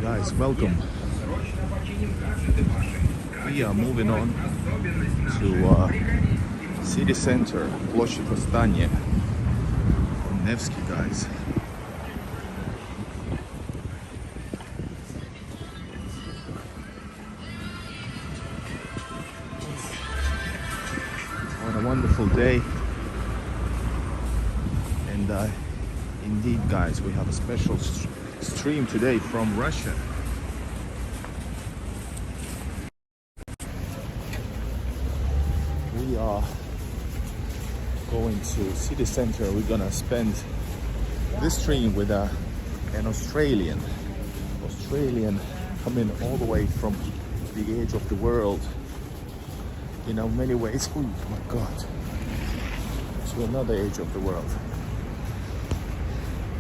Guys, welcome. We are moving on to city center, Площадь Восстания, Nevsky, guys. What a wonderful day. And indeed, guys, we have a special stream today from Russia. We are going to city center. We're gonna spend this stream with an Australian coming all the way from the edge of the world. You know, many ways. Oh my God! To another edge of the world.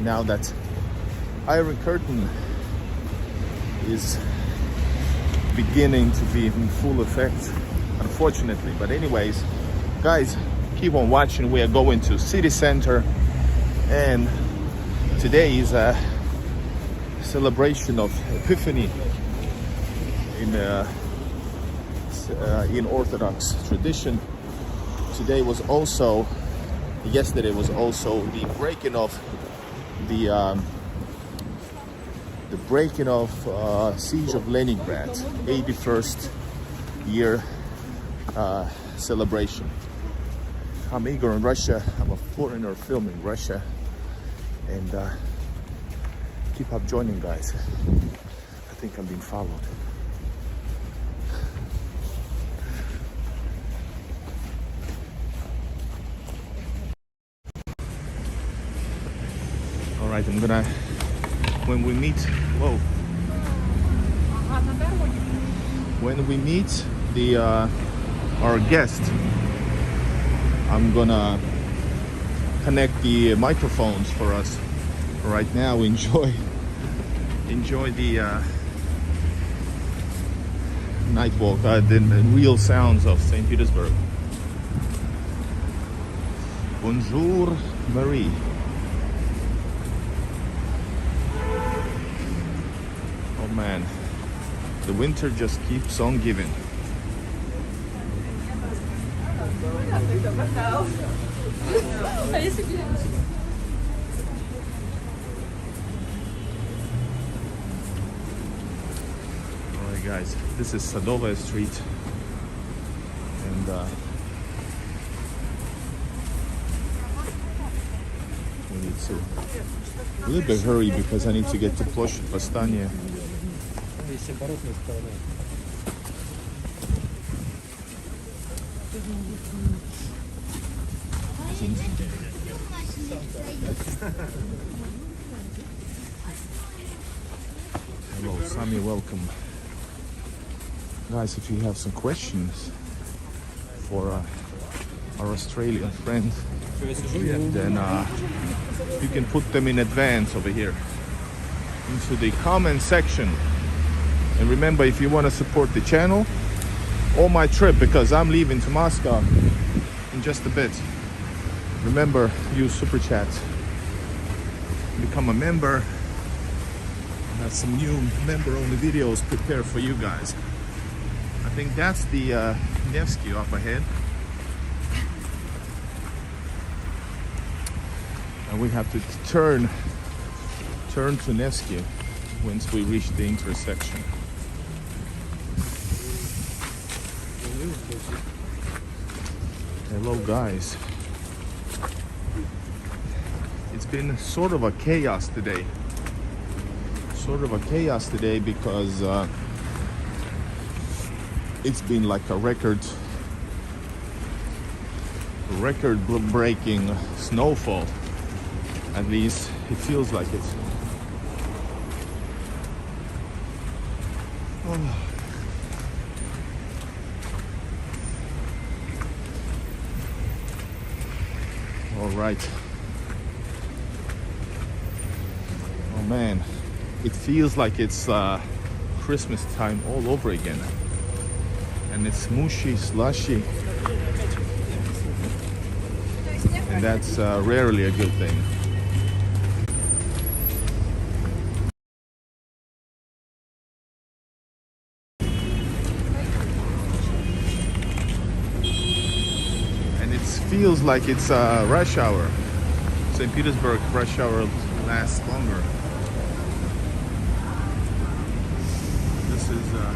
Now that Iron Curtain is beginning to be in full effect, unfortunately. But anyways, guys, keep on watching. We are going to city center, and today is a celebration of Epiphany in Orthodox tradition. Yesterday was also the breaking of siege of Leningrad, 81st year celebration. I'm Igor in Russia. I'm a foreigner filming Russia, and keep up joining, guys. I think I'm being followed. All right, I'm gonna, when we meet our guest, I'm gonna connect the microphones for us. Right now, enjoy the night walk, the real sounds of St. Petersburg. Bonjour, Marie. Oh man, the winter just keeps on giving. Alright guys, this is Sadovaya Street, and we need to a little bit hurry because I need to get to Площадь Восстания. Hello, Sami, welcome. Guys, if you have some questions for our Australian friend, then you can put them in advance over here into the comment section. And remember, if you want to support the channel or my trip, because I'm leaving to Moscow in just a bit, remember, use Super Chat, become a member. I have some new member-only videos prepared for you guys. I think that's the Nevsky up ahead. And we have to turn to Nevsky once we reach the intersection. Hello guys. It's been sort of a chaos today. Because it's been like a record-breaking snowfall. At least it feels like it. Oh. All right. Oh man, it feels like it's Christmas time all over again. And it's mushy, slushy. And that's rarely a good thing. feels like it's rush hour. St. Petersburg rush hour lasts longer. This is, I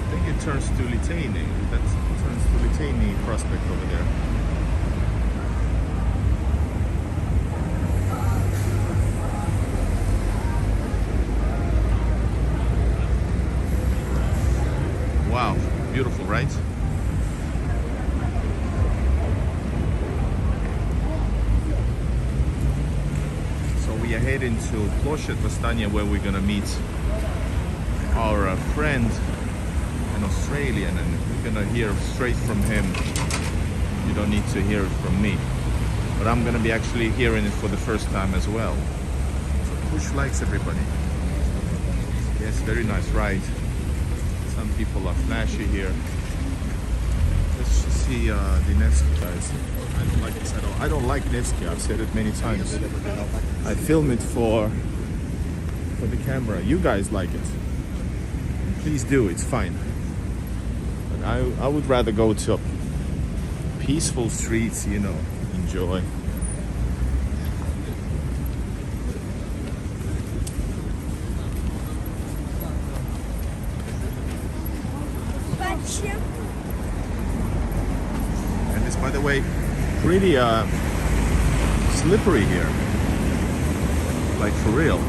think it turns to Litany. That turns to Litany Prospect over there. Wow, beautiful, right? We are heading to Ploshchad Восстания, where we're gonna meet our friend, an Australian, and we're gonna hear straight from him. You don't need to hear it from me, but I'm gonna be actually hearing it for the first time as well. So push likes, everybody. Yes, very nice ride. Some people are flashy here. Let's just see the Nevsky, guys. I don't like this at all. I don't like Nevsky. I've said it many times. I film it for the camera. You guys like it. Please do. It's fine. But I would rather go to peaceful streets, you know, enjoy. And it's, by the way, pretty slippery here. Like for real.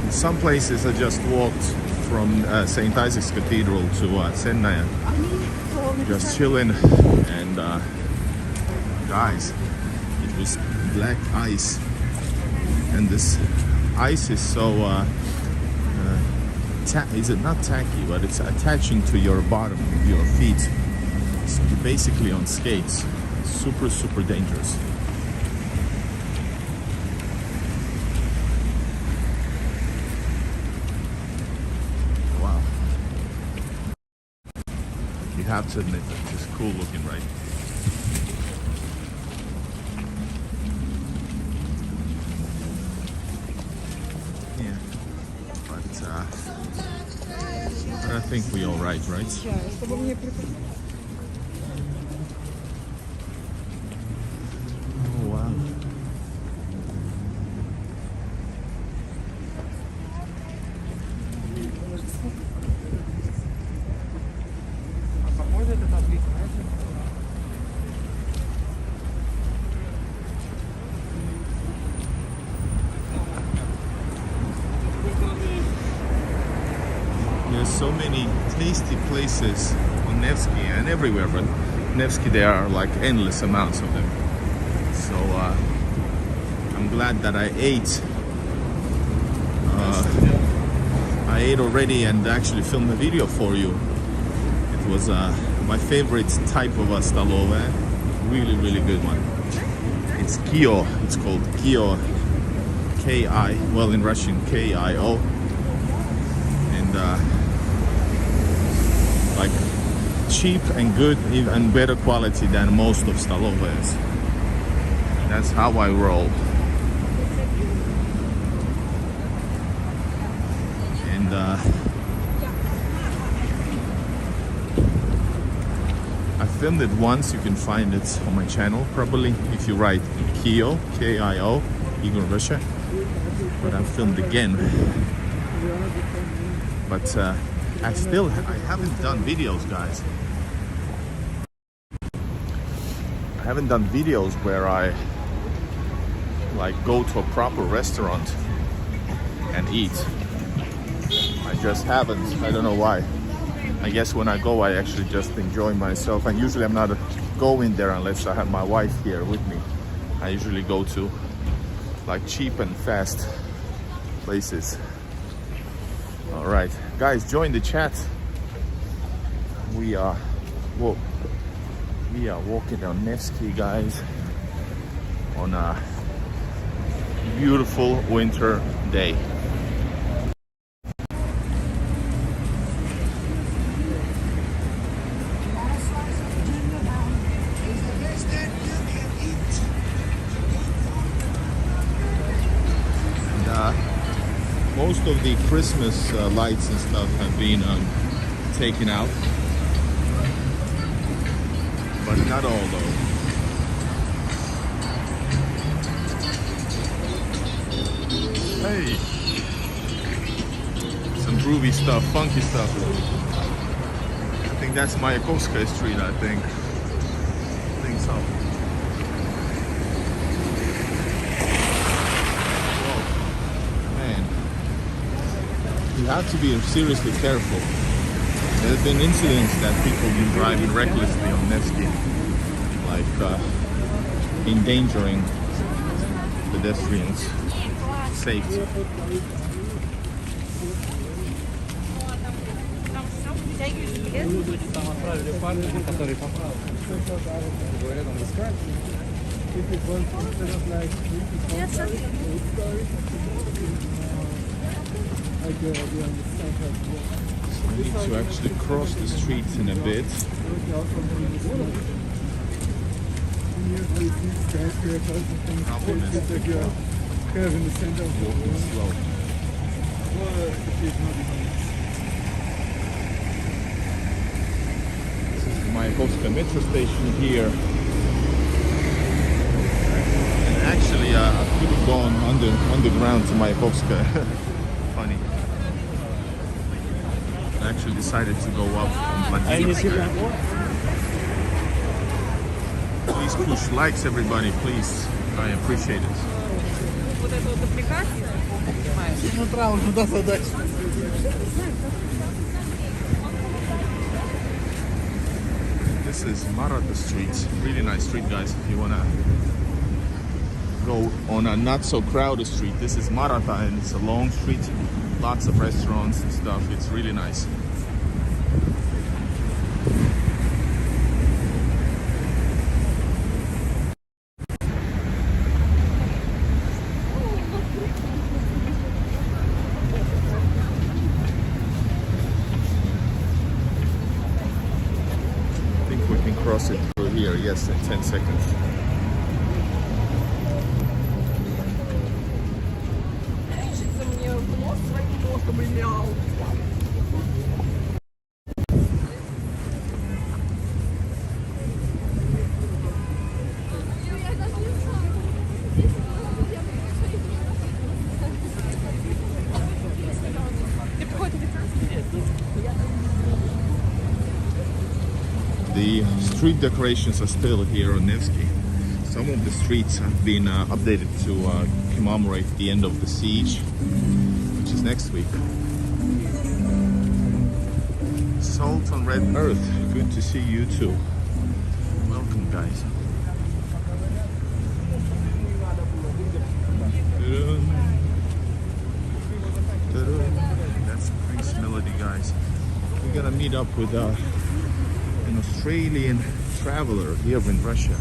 In some places I just walked from St. Isaac's Cathedral to Sennaya, just chilling, and guys, it was black ice, and this ice is so is it not tacky, but it's attaching to your bottom of your feet. It's basically on skates. Super, super dangerous. Wow. You have to admit that it's cool looking, right? Yeah. But I think we all right? There's so many tasty places on Nevsky and everywhere, but Nevsky there are like endless amounts of them. So I'm glad that I ate. I ate already and actually filmed a video for you. It was my favorite type of a Sadovaya. Really, really good one. It's Kio. It's called Kio. K-I. Well, in Russian, K-I-O. And like cheap and good, and better quality than most of Sadovayas. That's how I roll. And I filmed it once. You can find it on my channel probably if you write Kio, K-I-O, Igor Russia. But I filmed again. But I haven't done videos, guys. I haven't done videos where I like go to a proper restaurant and eat. I just haven't. I don't know why. I guess when I go, I actually just enjoy myself. And usually I'm not going there unless I have my wife here with me. I usually go to like cheap and fast places. All right, guys, join the chat. We are walking on Nevsky, guys, on a beautiful winter day. Most of the Christmas lights and stuff have been taken out. but not all though. Hey, some groovy stuff, funky stuff. I think that's Mayakovskaya Street, I think so. Whoa. Man, you have to be seriously careful. There have been incidents that people have been driving recklessly on Nevsky, like endangering pedestrians' safety. I need to actually cross the streets in a bit. Problem is walking slow. This is the Mayakovskaya metro station here. And actually, I could have gone underground to Mayakovskaya. Funny. I actually decided to go up on Vladimir. Please push likes, everybody, please. I appreciate it. This is Marata Street. Really nice street, guys. If you wanna go on a not so crowded street, this is Marata, and it's a long street. Lots of restaurants and stuff. It's really nice. I think we can cross it through here, yes, in 10 seconds. The street decorations are still here on Nevsky. Some of the streets have been updated to commemorate the end of the siege, which is next week. Salt on Red Earth, good to see you too. Welcome, guys. That's Prince Melody, guys. We're gonna meet up with an Australian traveler here in Russia.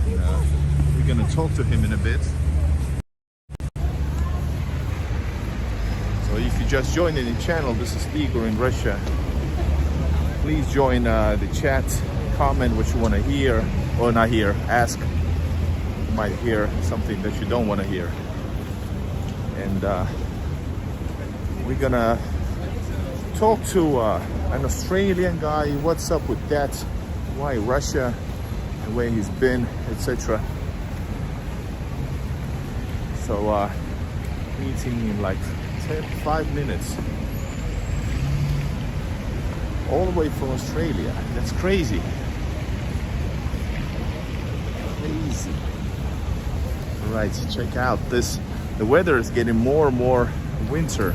And, we're gonna talk to him in a bit. So if you just joined in the channel, this is Igor in Russia. Please join the chat, comment what you want to hear or not hear, ask. You might hear something that you don't want to hear. And we're gonna talk to an Australian guy. What's up with that? Why Russia? And where he's been, etc. So meeting in like 5 minutes. All the way from Australia. That's crazy. Crazy. All right, check out this. The weather is getting more and more wintry.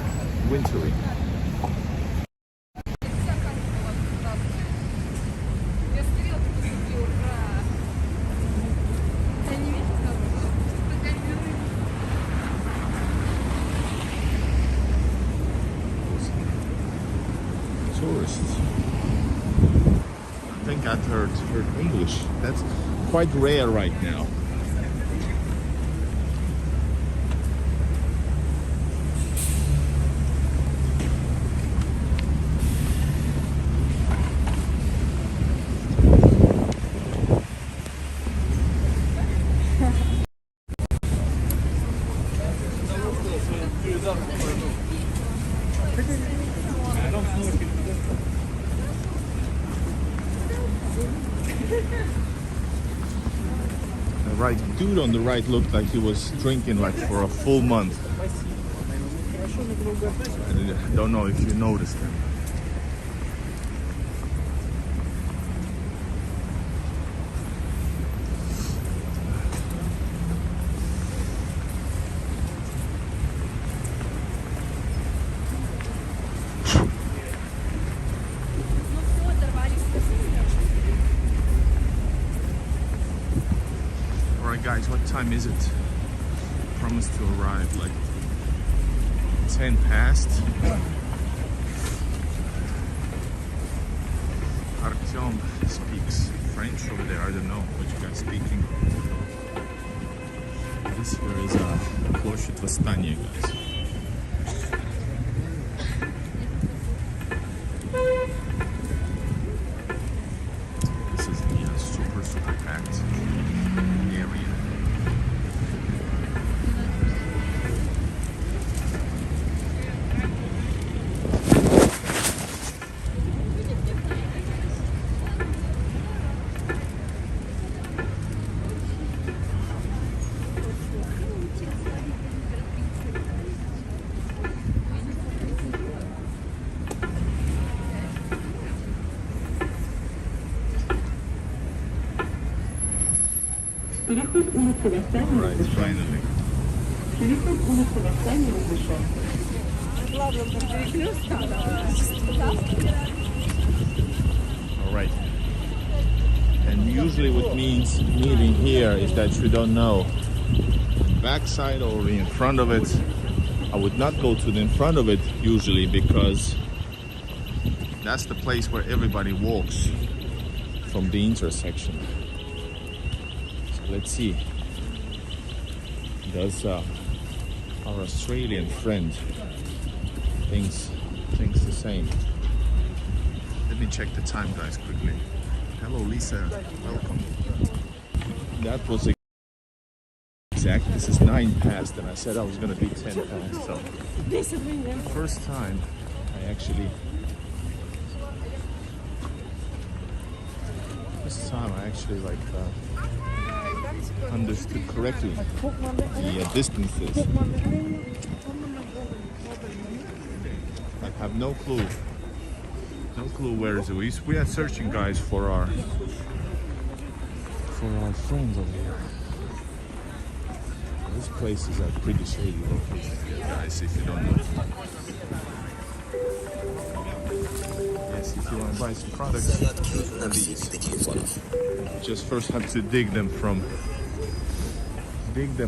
Tourists. I think I've heard English. That's quite rare right now. right dude on the right looked like he was drinking like for a full month. I don't know if you noticed him. Alright guys, what time is it? Promised to arrive like 10 past. Artyom speaks French over there. I don't know what you guys speaking. This here is Площадь Восстания, guys. This is the super packed area. Right, finally. Alright. And usually what means meeting here is that you don't know backside or in front of it. I would not go to the in front of it usually because that's the place where everybody walks from the intersection. Let's see, does our Australian friend thinks the same? Let me check the time, guys, quickly. Hello, Lisa, welcome. That was exact. This is 9 past, and I said I was gonna be 10 past. So first time I actually like understood correctly the distances. I have no clue where is it. We are searching, guys, for our friends over here. This place is a pretty shady location, guys, if you don't know. Yes, if you want to buy some products, you just first have to dig them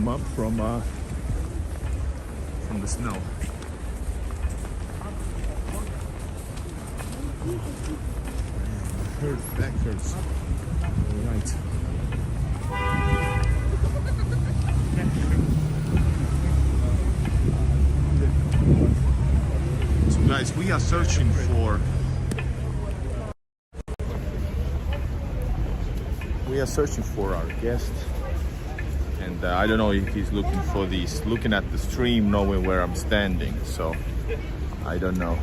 up from the snow. Back hurts. All right. So guys, we are searching for our guest. And I don't know if he's looking at the stream, knowing where I'm standing. So I don't know.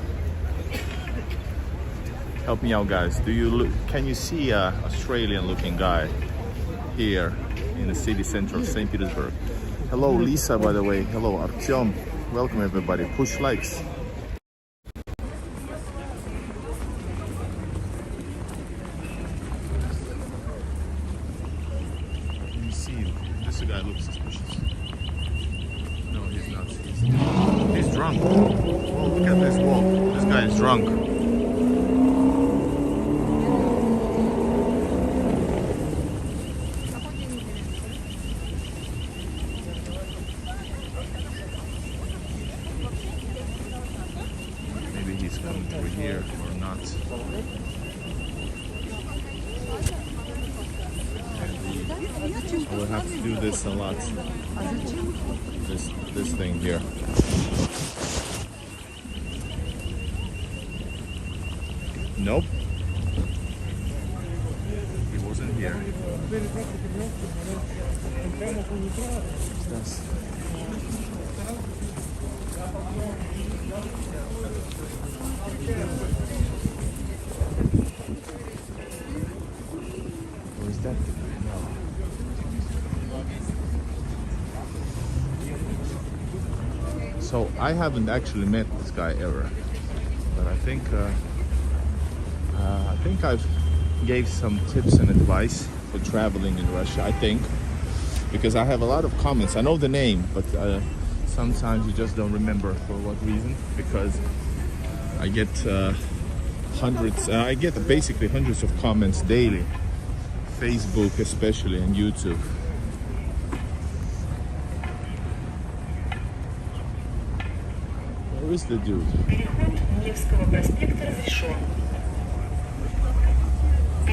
Help me out, guys. Can you see a Australian-looking guy here in the city center of St. Petersburg? Hello, Lisa, by the way. Hello, Artyom. Welcome, everybody. Push likes. This guy looks suspicious. No, he's not. He's drunk. Oh, look at this walk. This guy is drunk. Maybe he's coming through here or not. I will have to do this a lot. This thing here. Nope. He wasn't here. What's Where's that? No. So I haven't actually met this guy ever, but I think I've gave some tips and advice for traveling in Russia. I think because I have a lot of comments. I know the name, but sometimes you just don't remember for what reason. Because I get hundreds. I get basically hundreds of comments daily, Facebook especially, and YouTube. Where is the dude?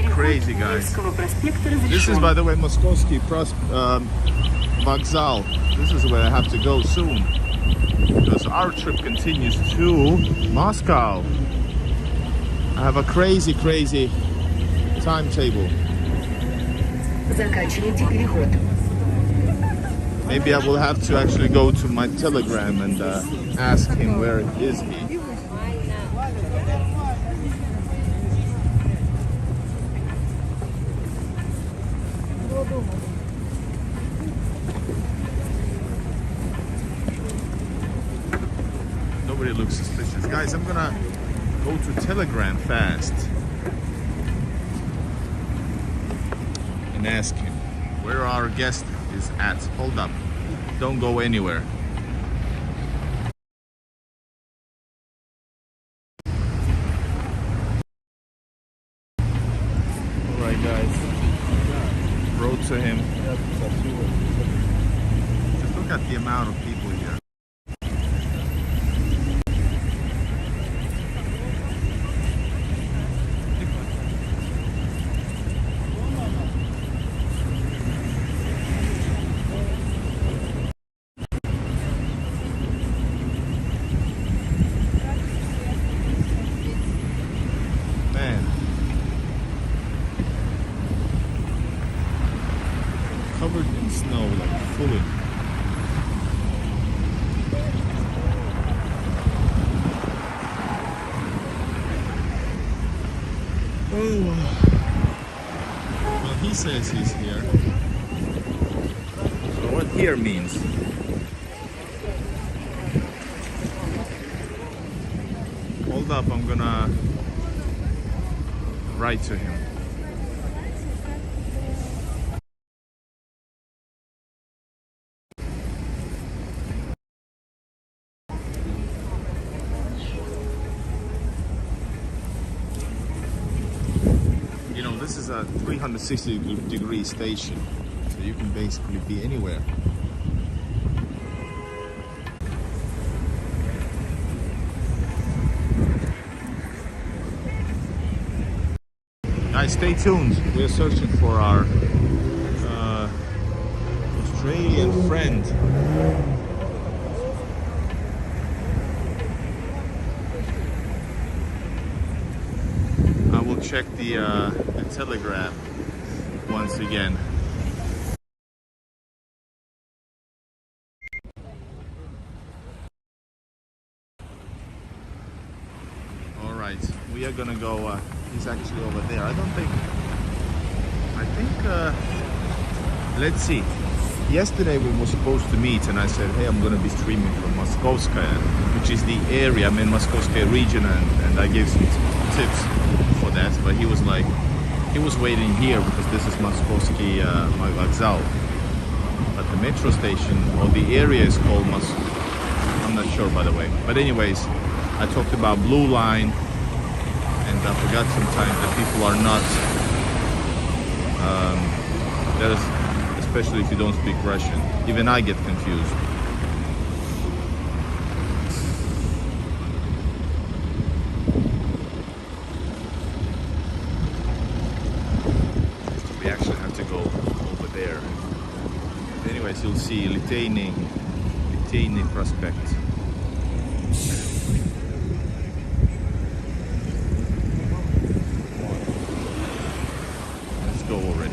Crazy guys. This is, by the way, Moskovsky Vokzal. This is where I have to go soon, because our trip continues to Moscow. I have a crazy timetable. Maybe I will have to actually go to my Telegram and ask him where is he. Nobody looks suspicious. Guys, I'm gonna go to Telegram fast and ask him where our guest is at. Hold up. Don't go anywhere. Alright guys. Wrote to him. Just look at the amount of people here. Covered in snow, like fully. Oh. Well, he says he's here. So what here means? Hold up, I'm gonna write to him. This is a 360-degree station, so you can basically be anywhere. Guys, stay tuned. We're searching for our Australian friend. I will check the Telegram once again. All right, we are gonna go. He's actually over there. I think. Let's see. Yesterday we were supposed to meet, and I said, "Hey, I'm gonna be streaming from Moskovskaya, which is the area. I'm in Moskovskaya region, and I gave some tips for that." But he was like, he was waiting here because this is Moskovsky Vokzal. But the metro station or the area is called I'm not sure, by the way. But anyways, I talked about Blue Line, and I forgot sometimes that people are not. Especially if you don't speak Russian. Even I get confused. We actually have to go over there. Anyways, you'll see Liteyny Prospect. Let's go already.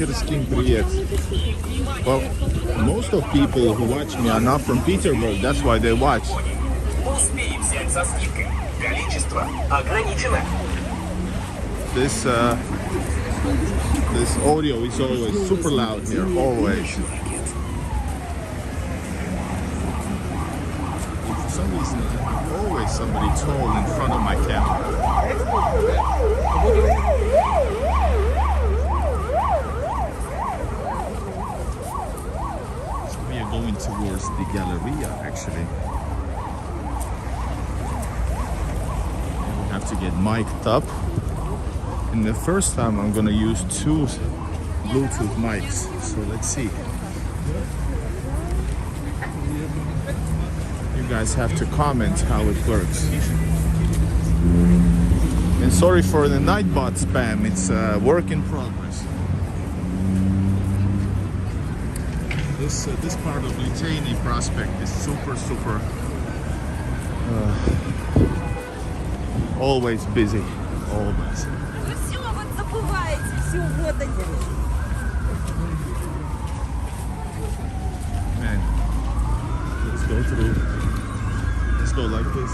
Питерским привет. Well, most of people who watch me are not from Petersburg. That's why they watch. Успей взять со скидкой. Количество ограничено. This audio is always super loud here, always. For some reason, there's always somebody tall in front of my camera. So we are going towards the Galleria, actually. And we have to get mic'd up. And the first time I'm gonna use 2 Bluetooth mics. So let's see. You guys have to comment how it works. And sorry for the Nightbot spam, it's a work in progress. This part of Litani Prospect is super always busy, always. Вы все вот забываете, все угодно делаете. Man, let's go through. Let's go like this.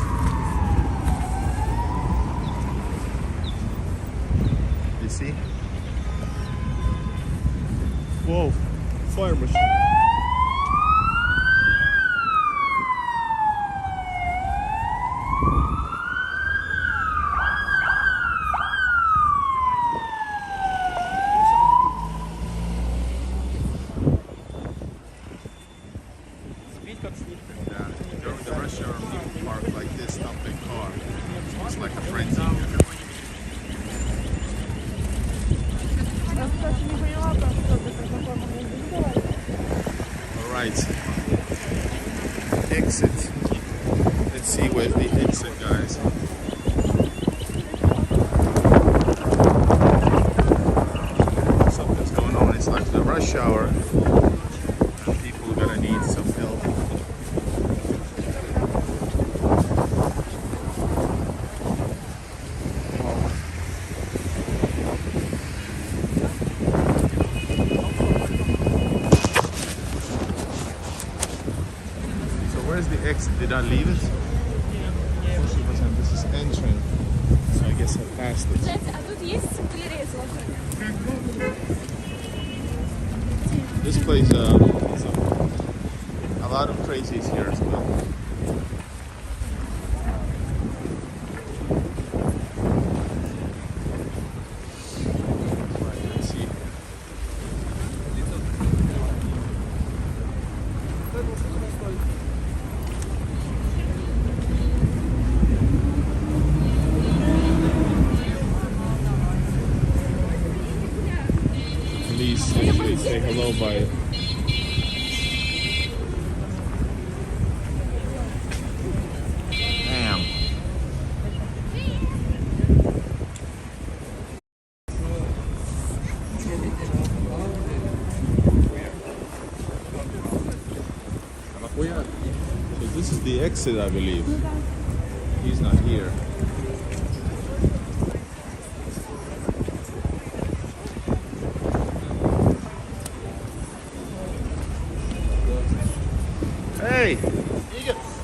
You see? Whoa, fire machine. Yeah, during the rush hour, people park like this, stop their car. It's like a frenzy. All right, exit. Let's see where's the exit, guys. Something's going on. It's like the rush hour. People are gonna need some help. Where's the exit? Did I leave it? 40%. This is entering. So I guess I passed it. А тут есть перерезы. This place, a lot of crazies here as well. Right, let's see. Please usually say hello by damn. So this is the exit, I believe. He's not here. Hey.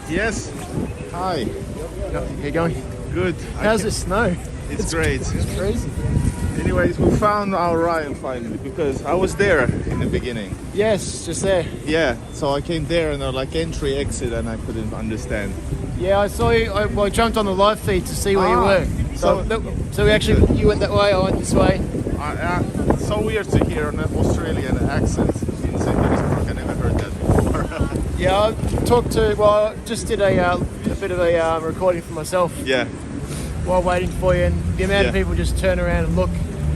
Yes. Hi. How you going? Good. How's the snow? It's great. It's crazy. Anyways, we found our Ryan finally because I was there in the beginning. Yes, just there. Yeah, so I came there and they're like entry, exit, and I couldn't understand. Yeah, I saw you. I jumped on the live feed to see where you were. So- So we actually, you went that way, I went this way. It's so weird to hear an Australian accent in St. Petersburg. I never heard that before. Yeah, I talked to. Well, I just did a bit of a recording for myself Yeah, while waiting for you, and the amount of Yeah. people just turn around and look.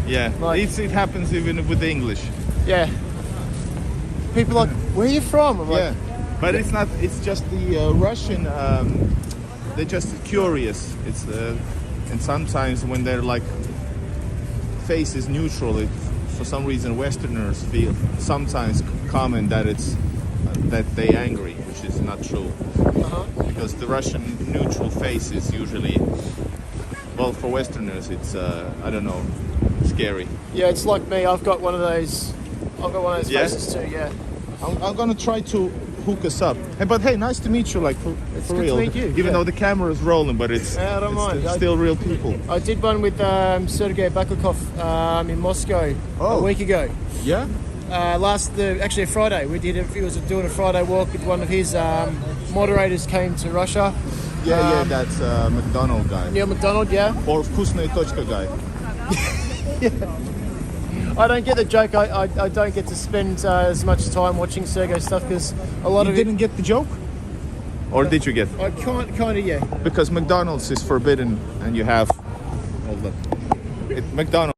yeah. Like- It happens even with the English. Yeah. People are like, where are you from? I'm like, Yeah, but it's not. It's just the Russian. They're just curious. It's and sometimes when they're like face is neutral, it, for some reason Westerners feel sometimes comment that it's that they angry, which is not true. Because the Russian neutral face is usually, well, for Westerners it's I don't know, scary. Yeah, it's like me. I've got one of those I've got one of those Yeah? faces too. Yeah. I'm gonna try to hook us up. Hey, but hey, nice to meet you. Like for good to real. meet you, Even yeah. though the camera is rolling, but it's Yeah, I don't mind. still real people. I did one with Sergei Baklikov in Moscow Oh. a week ago. Yeah. Actually a Friday. He was doing a Friday walk with one of his moderators came to Russia. Yeah, that's McDonald guy. Neil McDonald, yeah. Or Вкусная точка guy. I don't get the joke. I don't get to spend as much time watching Sergei stuff because a lot You of didn't get the joke? Or did you get? I kind of yeah. Because McDonald's is forbidden and you have... Hold on. McDonald's...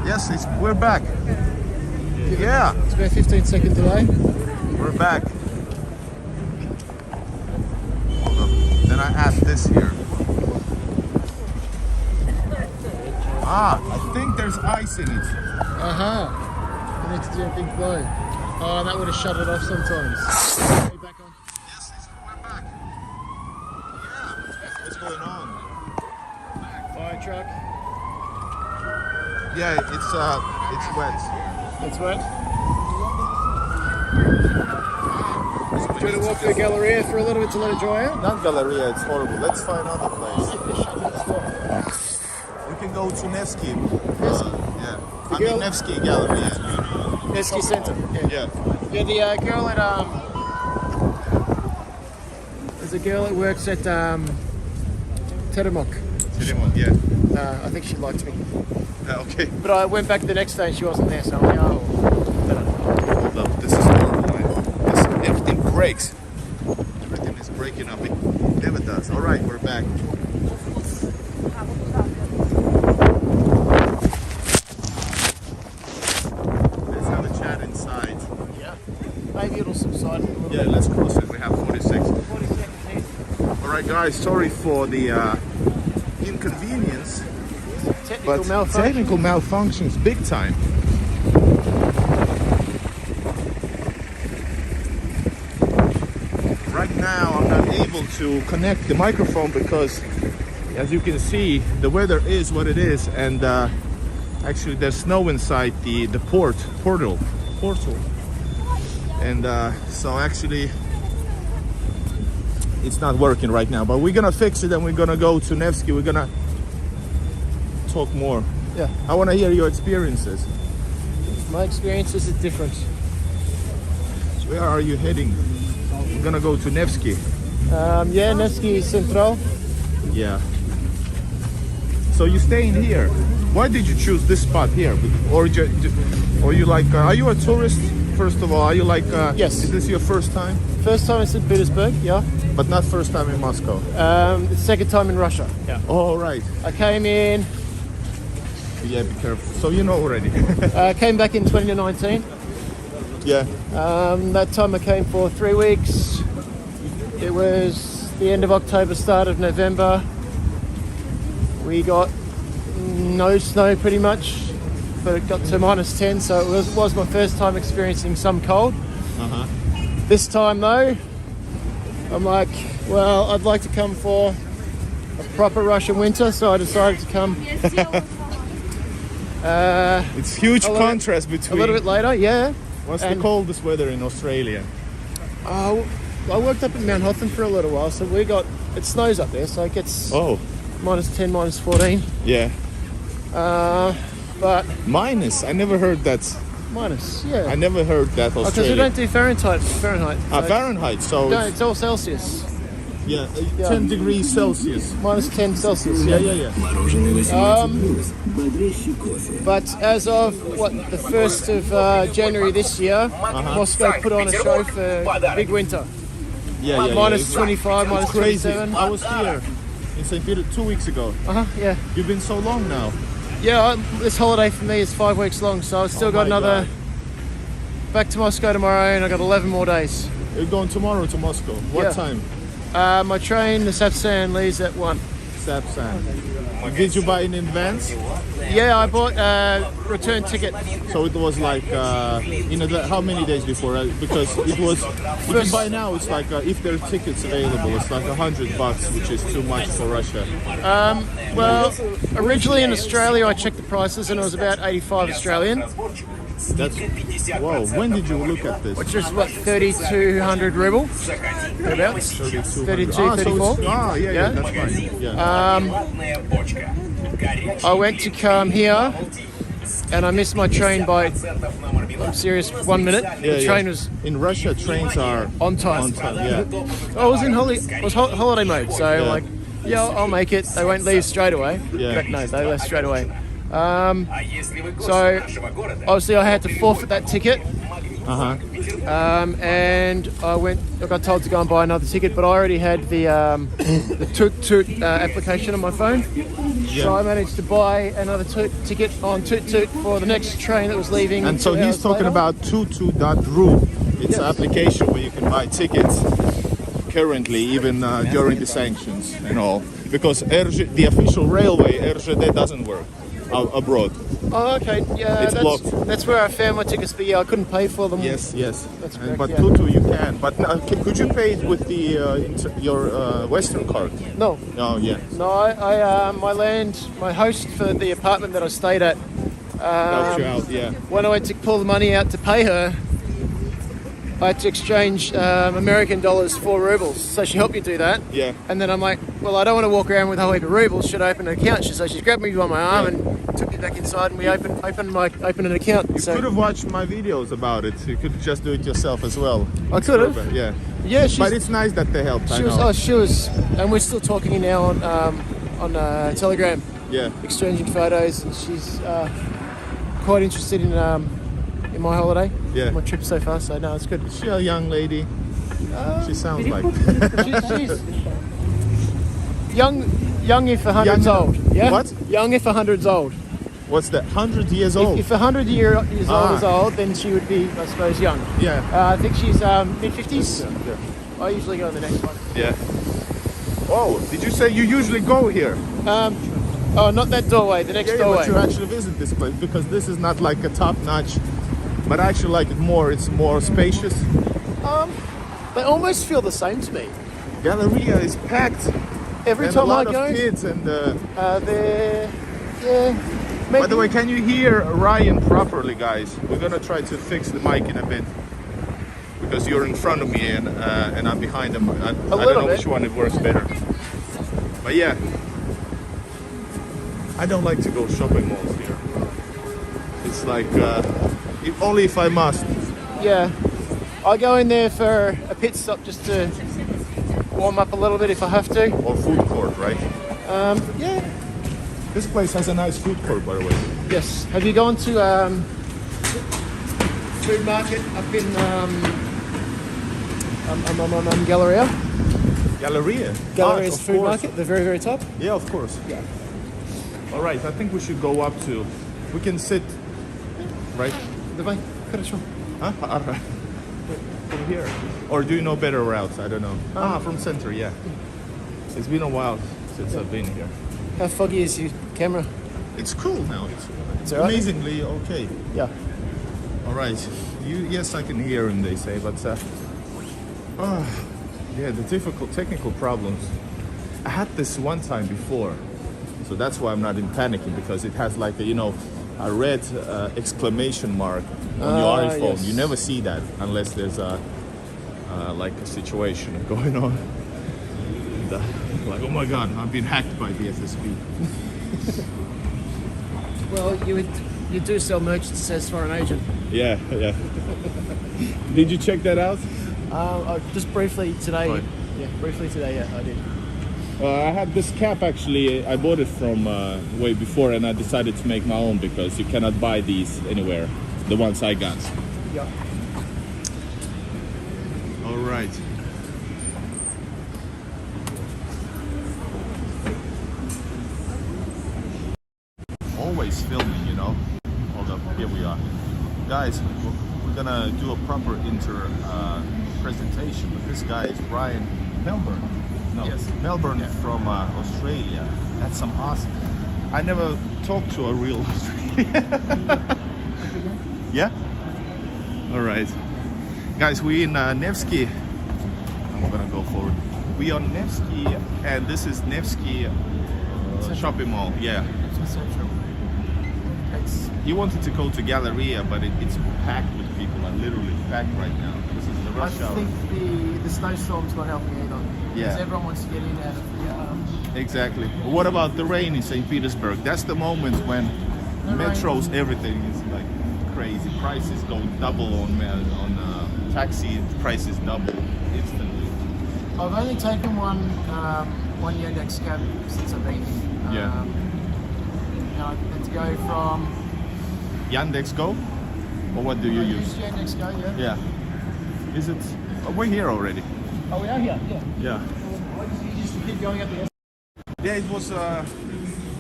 Yes, we're back. Yeah, It's about 15-second delay. we're back. Hold up. Then I add this here. Ah, I think there's ice in it. I need to do a big blow. Oh, that would have shut it off sometimes. Are you back on? Yes, we're back. Yeah, what's going on? Fire truck. Yeah, it's wet. It's wet. Do you want to walk to the Galleria for a little bit to let it dry out? Not Galleria, it's horrible. Let's find another place. We can go to Nevsky. Yeah. I mean Nevsky Galleria. Nevsky Center. Yeah. Yeah, the girl at there's a girl that works at Teremok. Yeah. I think she liked me. Okay. But I went back the next day and she wasn't there, so I'm like, oh. Hold up. This is horrible. Everything breaks. Everything is breaking up. It never does. All right, we're back. Let's have a chat inside. Yeah. Maybe it'll subside a little bit. Yeah, let's cross it. We have 46. 40 seconds in. All right, guys. Sorry for the inconvenience, but technical malfunctions big time. Right now, I'm not able to connect the microphone because, as you can see, the weather is what it is, and actually there's snow inside the portal, and so actually it's not working right now. But we're gonna fix it, and we're gonna go to Nevsky. We're gonna talk more. Yeah. I want to hear your experiences. My experiences are different. Where are you heading? We're gonna go to Nevsky. Yeah, Nevsky Central. Yeah. So you staying here? Why did you choose this spot here? Or you like? Are you a tourist? First of all, are you like? Yes. Is this your first time? First time in St. Petersburg, yeah. But not first time in Moscow. Second time in Russia. Yeah. Oh right. I came in. Yeah, be careful. So you know already. Came back in 2019. Yeah. That time I came for 3 weeks. It was the end of October, start of November. We got no snow pretty much, but it got to -10, so it was my first time experiencing some cold. This time though, I'm like, well, I'd like to come for a proper Russian winter, so I decided to come It's huge contrast a between. little bit later, yeah. What's the coldest weather in Australia? I worked up in Mount Hotham for a little while, so it snows up there, so it gets Oh, -10, -14. yeah. But Minus. I never heard that. minus, yeah. I never heard that Because we Australia. don't do Fahrenheit. So Fahrenheit. So no, it's all Celsius. yeah, 10 degrees Celsius. -10 Celsius. Yeah. Мороженое 18+, бодрящий кофе. But as of the 1st of January this year, Moscow put on a show for big winter. Yeah. Minus 25, minus It's crazy. 27. I was here in St. Peter 2 weeks ago. Yeah. You've been so long now. Yeah, this holiday for me is 5 weeks long, so I've still got my another. God. Back to Moscow tomorrow, and I got 11 more days. You're going tomorrow to Moscow. What Yeah. time? My train, the Sapsan, leaves at 1. Sapsan. Did you buy in advance? Yeah, I bought a return ticket. So it was like, how many days before? Because it was, if you buy now, it's like, if there are tickets available, it's like $100, which is too much for Russia. Well, originally in Australia, I checked the prices, and it was about 85 Australian, That's, whoa, when did you look at this? which is what, 3,200 ruble? Thereabouts. 32, 34. Yeah, that's fine. Yeah. I went to come here, and I missed my train by, I'm serious, 1 minute. The train was in Russia, trains are on time. on time. Yeah. I was in holiday mode, so like, yeah, I'll make it. They won't leave straight away. Yeah. But no, they left straight away. So obviously I had to forfeit that ticket. And I got told to go and buy another ticket, but I already had the Toot application on my phone. So I managed to buy another ticket on Toot for the next train that was leaving. And so 2 he's hours talking later. about tutu.ru. It's an application where you can buy tickets currently, even during the sanctions and all. Because the official railway, RZD, doesn't work abroad. Oh, okay. Yeah, It's blocked. that's where I found my tickets, but yeah, I couldn't pay for them. Yes. That's correct, But yeah. tutu you can. But could you pay it with your Western card? No. Oh yeah. No, my host for the apartment that I stayed at, Helps you out. Yeah. when I went to pull the money out to pay her, I had to exchange American dollars for rubles. So she helped me do that. Yeah. And then I'm like, well, I don't want to walk around with a whole heap of rubles. Should I open an account? So she grabbed me by my arm and took me back inside, and we opened an account. You could have watched my videos about it. You could just do it yourself as well. I could have. Yeah. Yeah, But it's nice that they helped. she was, and we're still talking now on Telegram, Yeah. exchanging photos, and she's quite interested in my holiday, Yeah. my trip so far. So no, it's good. Is she a young lady? She sounds like. She's young if 100's Young- old. Yeah. What? Young if 100's old. What's that? 100 years old. If 100 years old Ah. is old, then she would be, I suppose, young. Yeah. I think she's mid-50s. I usually go on the next one. Yeah. Oh, did you say you usually go here? Oh, not that doorway. The next Yeah, doorway. but you actually visit this place because this is not like a top-notch, but I actually like it more. It's more spacious. They almost feel the same to me. Galleria is packed. Every And time a lot I go, of kids and. they're maybe. By the way, can you hear Ryan properly, guys? We're gonna try to fix the mic in a bit because you're in front of me and I'm behind him. I don't little know bit. which one it works better. But yeah, I don't like to go shopping malls here. It's like only if I must. Yeah, I go in there for a pit stop just to warm up a little bit if I have to. Or food court, right? Yeah. This place has a nice food court, by the way. Yes. Have you gone to food market up in Galleria? Galleria. Galleria's of food course. market, the very, very top. Yeah, of course. Yeah. All right, I think we should go up to. We can sit, right? The way. хорошо. Huh? From here. Or do you know better routes? I don't know. From center, yeah. It's been a while since I've been here. How foggy is your camera? It's cool now. It's all right? amazingly okay. Yeah. All right. Yes, I can hear him, they say, but yeah, the difficult technical problems. I had this one time before, so that's why I'm not in panicking, because it has like a red exclamation mark on your iPhone. Yes. You never see that unless there's like a situation going on. And, like, oh my God, I've been hacked by the SSB. Well, you do sell merch that says foreign agent. Yeah. Did you check that out? Just briefly today. Right. Yeah, briefly today. Yeah, I did. I had this cap actually. I bought it from way before, and I decided to make my own because you cannot buy these anywhere. The ones I got. Yeah. All right. Always filming, Hold up, here we are. Guys, we're gonna do a proper presentation, but this guy is Brian Melbourne. No, Yes. Melbourne from Australia. That's some Aussie. I never talked to a real Australian. Yeah? All right. Guys, we in Nevsky. I'm gonna go forward. We on Nevsky, and this is Nevsky shopping mall. Yeah. He wanted to go to Galleria, but it's packed with people. I'm literally packed right now. This is the I rush hour. think the snowstorm's not helping either. Yeah. Because everyone wants to get in out of the. Exactly. What about the rain in St. Petersburg? That's the moment when metros, everything is like crazy. Prices go double on taxi. Prices double instantly. I've only taken one Yandex cab since I've been here. Yeah. And I had to go from. Yandex Go, or what do you use? Yandex Go, yeah. Yeah. Is it? Oh, we're here already. Oh, we are here. Yeah. Yeah. You just keep going up the. Yeah, it was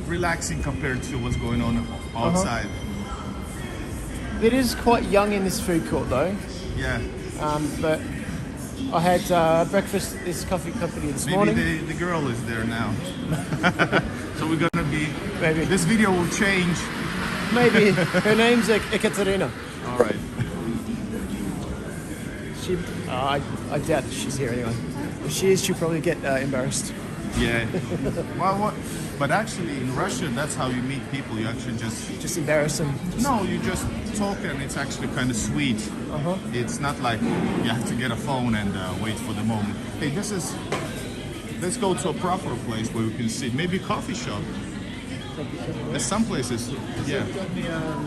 relaxing compared to what's going on outside. It is quite young in this food court though. Yeah. But I had breakfast at this coffee company this morning. Maybe the girl is there now. So we're gonna be. Maybe. This video will change. Maybe. Her name's Ekaterina. All right. I doubt that she's here anyway. If she is, she'll probably get embarrassed. Yeah. Well, what? But actually, in Russia, that's how you meet people. You actually Just embarrass them. no, you just talk, and it's actually kind of sweet. It's not like you have to get a phone and wait for the moment. Hey, let's go to a proper place where we can sit. Maybe a coffee shop. There's some places. Yeah. You've got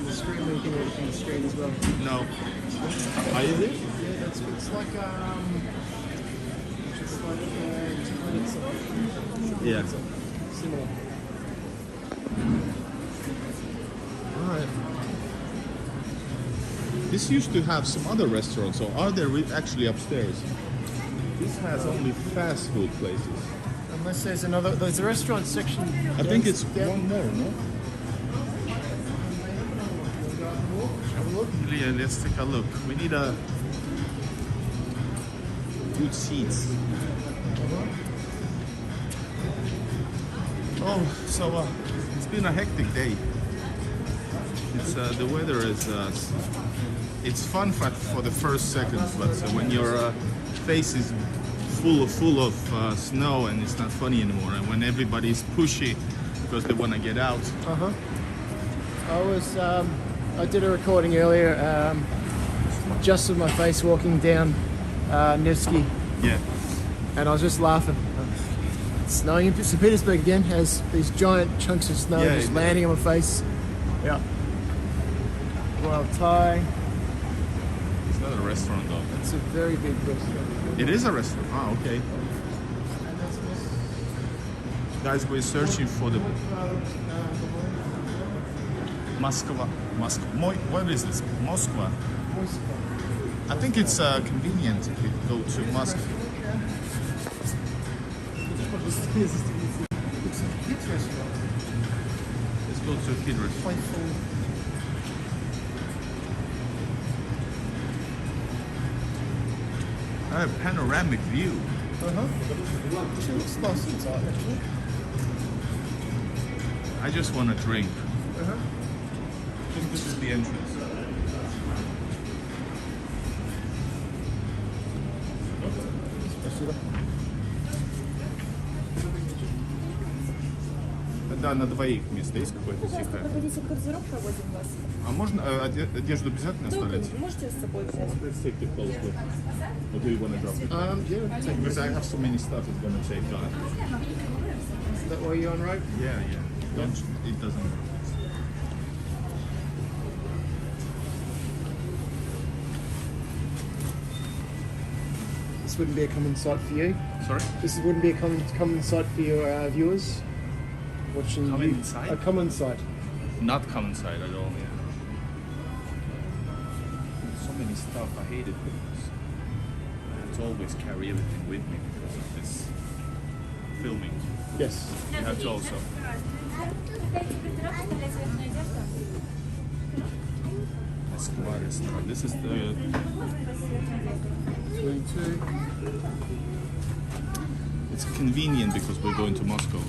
the screen where you can order from the screen as well. No. Is it? Yeah, it's like Yeah. similar. Alright. This used to have some other restaurants, so are there actually upstairs? This has only fast food places. Unless there's a restaurant section. I think it's one more, no? Yeah, let's take a look. We need a good seats. Oh, so it's been a hectic day. It's the weather is it's fun for the first seconds, but when your face is full of snow and it's not funny anymore, and when everybody's pushy because they want to get out. I did a recording earlier, just of my face walking down Nevsky, Yeah. and I was just laughing. It's snowing in St. Petersburg again, has these giant chunks of snow Yeah, just it- landing on my face. Yeah. Royal Thai. It's not a restaurant though. It's a very big restaurant. It is a restaurant. Ah, okay. Guys, we're searching for the Moscow. What is this? Moscow. I think it's convenient if you go to Moscow. Let's go to a kid restaurant. A panoramic view. It looks nice inside actually. I just want a drink. This is the entrance. Спасибо. Да, на двоих место есть какое-то тихое. Проходите в гардероб, проводим вас. А можно одежду обязательно оставлять? Можете с собой взять. Let's take the clothes with. Or do you want to drop it? Yeah, take Because I have so many stuff it's gonna take time. Is that why you're on road? Yeah. Don't. It doesn't. This wouldn't be a common sight for you. Sorry. This wouldn't be a common sight for your viewers watching. Common sight? A common sight. Not common sight at all. Yeah. So many stuff. I hate it because I have to always carry everything with me because of this filming. Yes. You have to also. This is the 22. It's convenient because we're going to Moscow.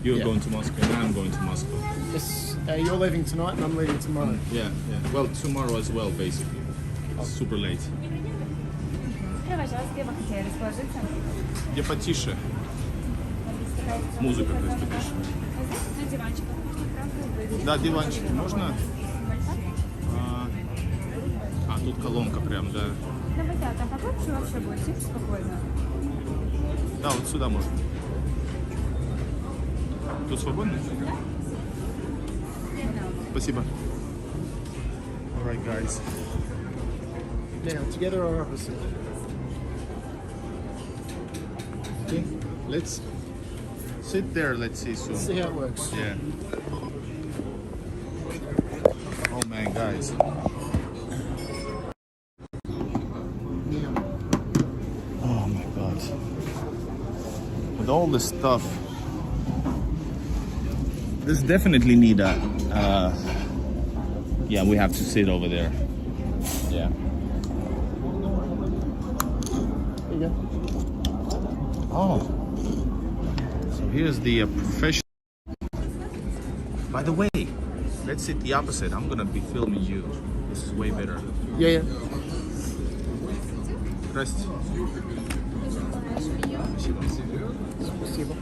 You're Yeah. going to Moscow and I'm going to Moscow. Yes. You're leaving tonight and I'm leaving tomorrow. Yeah. Well, tomorrow as well, basically. It's super late. Пожалуйста, где вы хотели расположиться? Где потише? Музыка то есть потише. На диванчиках. Да, диванчики можно? Тут колонка прям, да. Давай, да, там поглубже вообще будет, типа спокойно. Да, вот сюда можно. Тут свободно? Спасибо. Alright, guys. Now, together or opposite? Okay, let's sit there. Let's see soon. See how it works. Yeah. Oh man, guys. Oh my God. With all this stuff, this definitely need a. Yeah, we have to sit over there. Yeah. There you go. Oh. So here's the professional. By the way, let's sit the opposite. I'm gonna be filming you. This is way better. Yeah. Здрасте. Спасибо.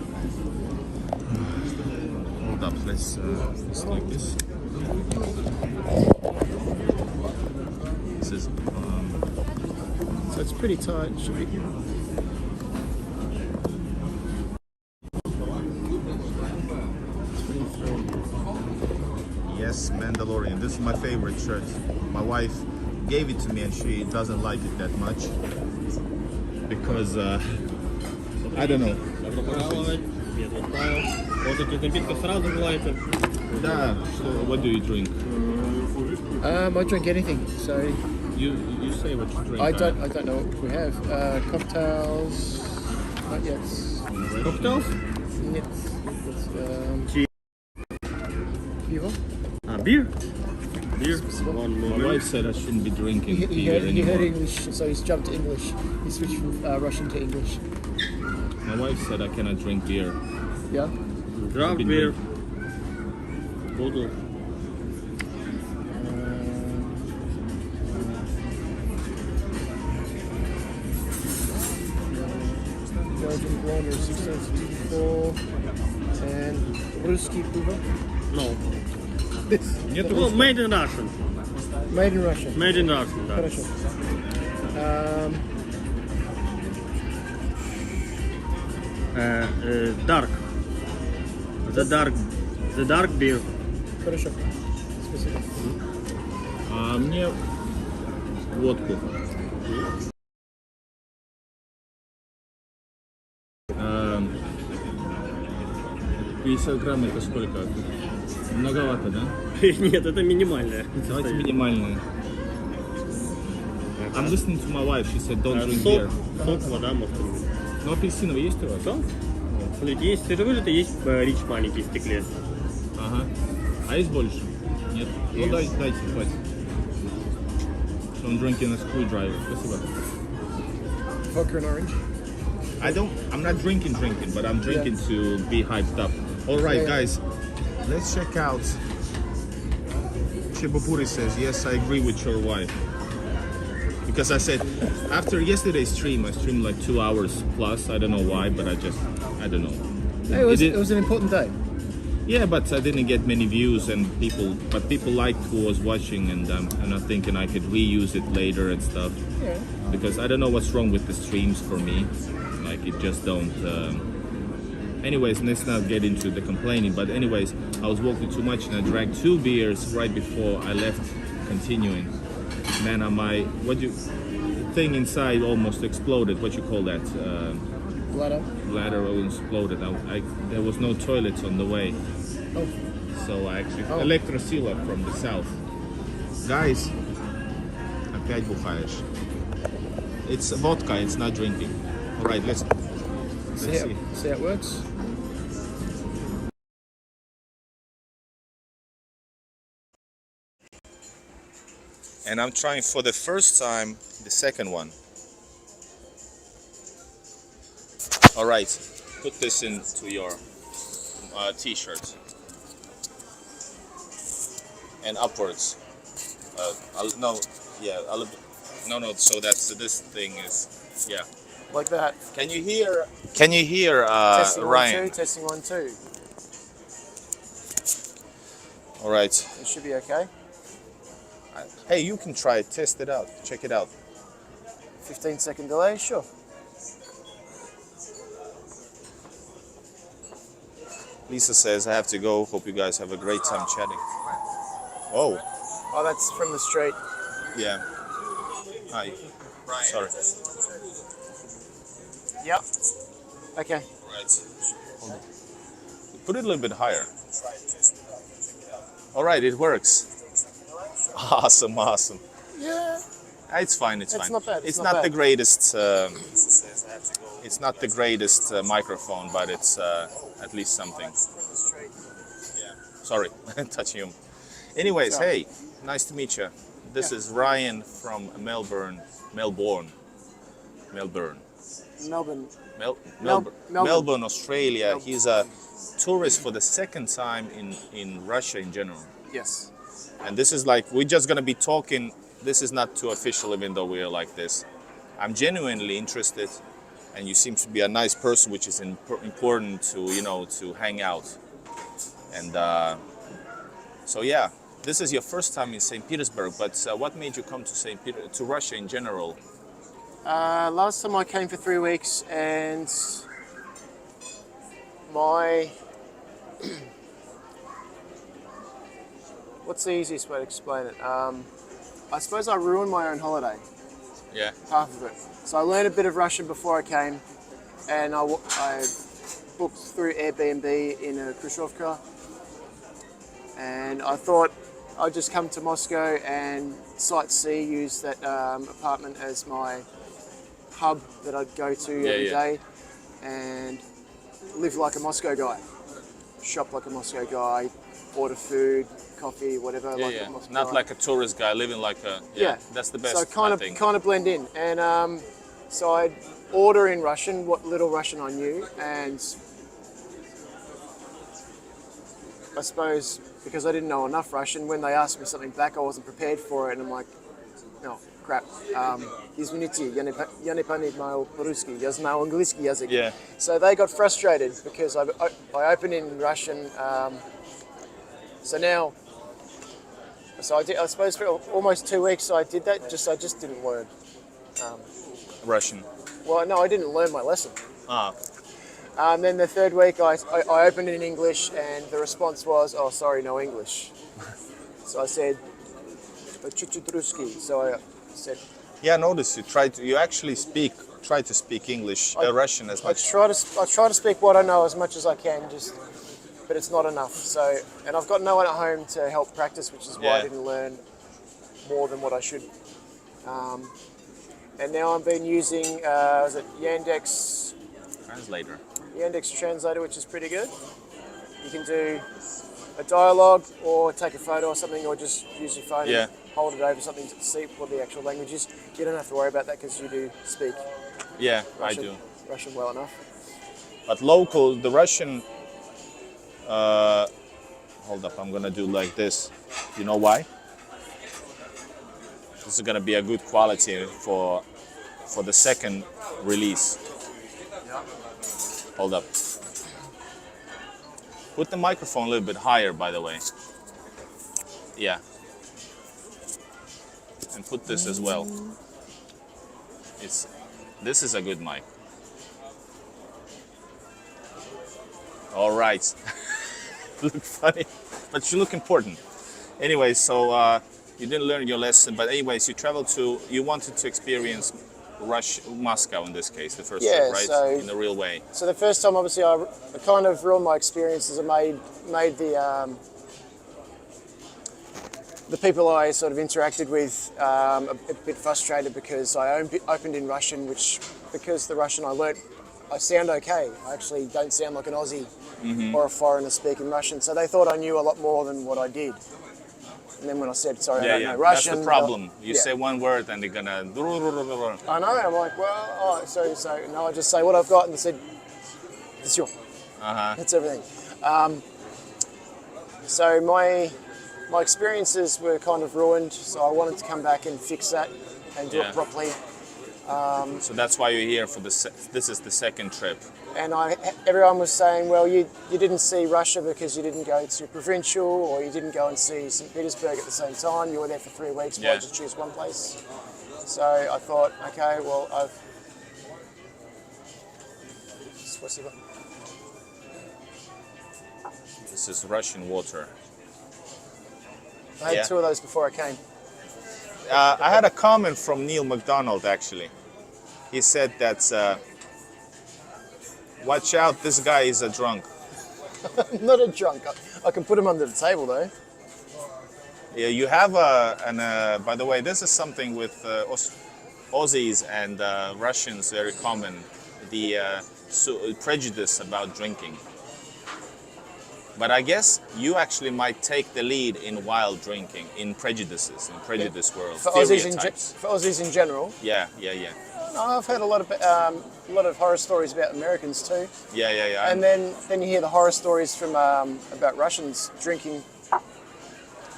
Hold up. Let's like this. This is. So it's pretty tight. It should be. Yes, Mandalorian. This is my favorite shirt. My wife gave it to me and she doesn't like it that much because I don't know. Добро пожаловать. Меня зовут Павел. Вот этих напитков сразу желаете? Да. What do you drink? I drink anything. So You say what you drink. I don't know what we have. Cocktails. Not yet. Коктейл? Нет. Чи- Pivo. Beer? Beer. One My moment. wife said I shouldn't be drinking He beer heard anymore. English, so he's jumped to English. He switched from Russian to English. My wife said I cannot drink beer. Yeah. Draft beer. Bottle. Belgian blonde or 1664 and Ruski pivo. No. This. Нет, Well, made in Russian. Made in Russia. Made in Russian, да. Хорошо. Dark. The dark beer. Хорошо. Спасибо. А мне водку. 50 грамм это сколько? Многовато, да? Нет, это минимальное. Давайте минимальное. I'm listening to my wife. She said don't drink beer. Сок, вода, может быть. Но апельсиновый есть у вас? Что? Смотрите, есть свежевыжатый, есть рич маленький в стекле. Ага. А есть больше? Нет? Ну дайте, хватит. So I'm drinking a screwdriver. Спасибо. vodka and orange. I'm not drinking, but I'm drinking to be hyped up. All right, Yeah. guys, let's check out. Chibopuri says, yes, I agree with your wife. Because I said, after yesterday's stream, I streamed like 2 hours plus. I don't know why, but I don't know. Hey, it was an important day. Yeah, but I didn't get many views, and people liked who was watching, and I'm thinking I could reuse it later and stuff. Yeah. Because I don't know what's wrong with the streams for me. Like, it just don't. Anyways, let's not get into the complaining. But anyways, I was walking too much, and I drank 2 beers right before I left, continuing. Man, my thing inside almost exploded. What you call that? Bladder exploded. There was no toilets on the way. Oh. So I actually Electrosila from the south. Guys, опять бухаешь. It's vodka. It's not drinking. All right, let's see. See how it works. And I'm trying for the first time the second one. All right, put this into your t-shirt and upwards. No. So that's this thing is Like that. Can you hear Testing Ryan? 1 2. Testing 1 2. All right. It should be okay. Hey, you can try it. Test it out. Check it out. 15-second delay. Sure. Lisa says I have to go. Hope you guys have a great time chatting. Oh. Oh, that's from the street. Yeah. Hi. Sorry. Yep. Okay. Right. Put it a little bit higher. All right, it works. Awesome. Yeah. It's fine. It's It's fine. not bad, It's it's not not the bad. greatest. It's not the greatest microphone, but it's at least something. Yeah. Sorry, touching you. Anyways, hey, nice to meet you. This is Ryan from Melbourne. Melbourne. Melbourne, Australia. He's a tourist for the second time in Russia in general. Yes. And this is like, we're just gonna be talking. This is not too official, even though we're like this. I'm genuinely interested, and you seem to be a nice person, which is important to hang out. And so yeah, this is your first time in St. Petersburg. But what made you come to Russia in general? Last time I came for 3 weeks, and my what's the easiest way to explain it? I suppose I ruined my own holiday, Yeah. half of it. So I learned a bit of Russian before I came, and I booked through Airbnb in a Khrushchevka, and I thought I'd just come to Moscow and sightsee, use that apartment as my hub that I'd go to every day, and live like a Moscow guy, shop like a Moscow guy, order food, coffee, whatever. A Moscow Not guy. like a tourist guy living like a. Yeah. That's the best. So kind of blend in, and so I'd order in Russian, what little Russian I knew, and I suppose because I didn't know enough Russian, when they asked me something back, I wasn't prepared for it, and I'm like, no, crap. Извините, я не понимаю по-русски, я знаю английский язык. Yeah. So they got frustrated because I opened in Russian. So now, I suppose for almost 2 weeks I did that. I just didn't learn. Russian. Well, no, I didn't learn my lesson. Ah. Then the third week I opened in English, and the response was, "Oh, sorry, no English." So I said, "Чуть-чуть русский." So I said, Yeah, notice you actually try to speak English, Russian as I much. try to speak what I know as much as I can, but it's not enough. So, and I've got no one at home to help practice, which is why I Yeah. didn't learn more than what I should. And now I've been using Yandex Translator, which is pretty good. You can do a dialogue or take a photo or something, or just use your phone Yeah. and hold it over something to see what the actual language is. You don't have to worry about that because you do speak Yeah, Russian, I do. Russian well enough. But local, the Russian. Hold up, I'm gonna do like this. You know why? This is gonna be a good quality for the second release. Hold up. Put the microphone a little bit higher, by the way. Yeah. And put this as well. This is a good mic. All right. Look funny, but you look important. Anyway, so you didn't learn your lesson, but anyways, you wanted to experience Moscow in this case, the first trip, right? So, in a real way. So the first time, obviously, I kind of ruined my experiences. I made the people I sort of interacted with a bit frustrated because I opened in Russian, which, because the Russian I learnt, I sound okay. I actually don't sound like an Aussie or a foreigner speaking Russian. So they thought I knew a lot more than what I did. And then when I said, sorry, I don't know Russian. That's the problem. You say one word and they're gonna... I know, I'm like, well, so no, I just say what I've got, and they said, it's your. That's everything. So my experiences were kind of ruined, so I wanted to come back and fix that and do it properly. So that's why you're here for this is the second trip. And everyone was saying, well, you didn't see Russia because you didn't go to Provincial, or you didn't go and see St. Petersburg at the same time. You were there for 3 weeks. Why just choose one place? So I thought, okay, well, This is Russian water. I had 2 of those before I came. I had a comment from Neil McDonald, actually. He said that, watch out, this guy is a drunk. I'm not a drunk. I can put him under the table, though. Yeah, you have by the way, this is something with Aussies and Russians very common, the prejudice about drinking. But I guess you actually might take the lead in wild drinking, in prejudice world. For Aussies in general. Yeah. No, I've heard a lot of horror stories about Americans too. Yeah. And then you hear the horror stories from about Russians drinking.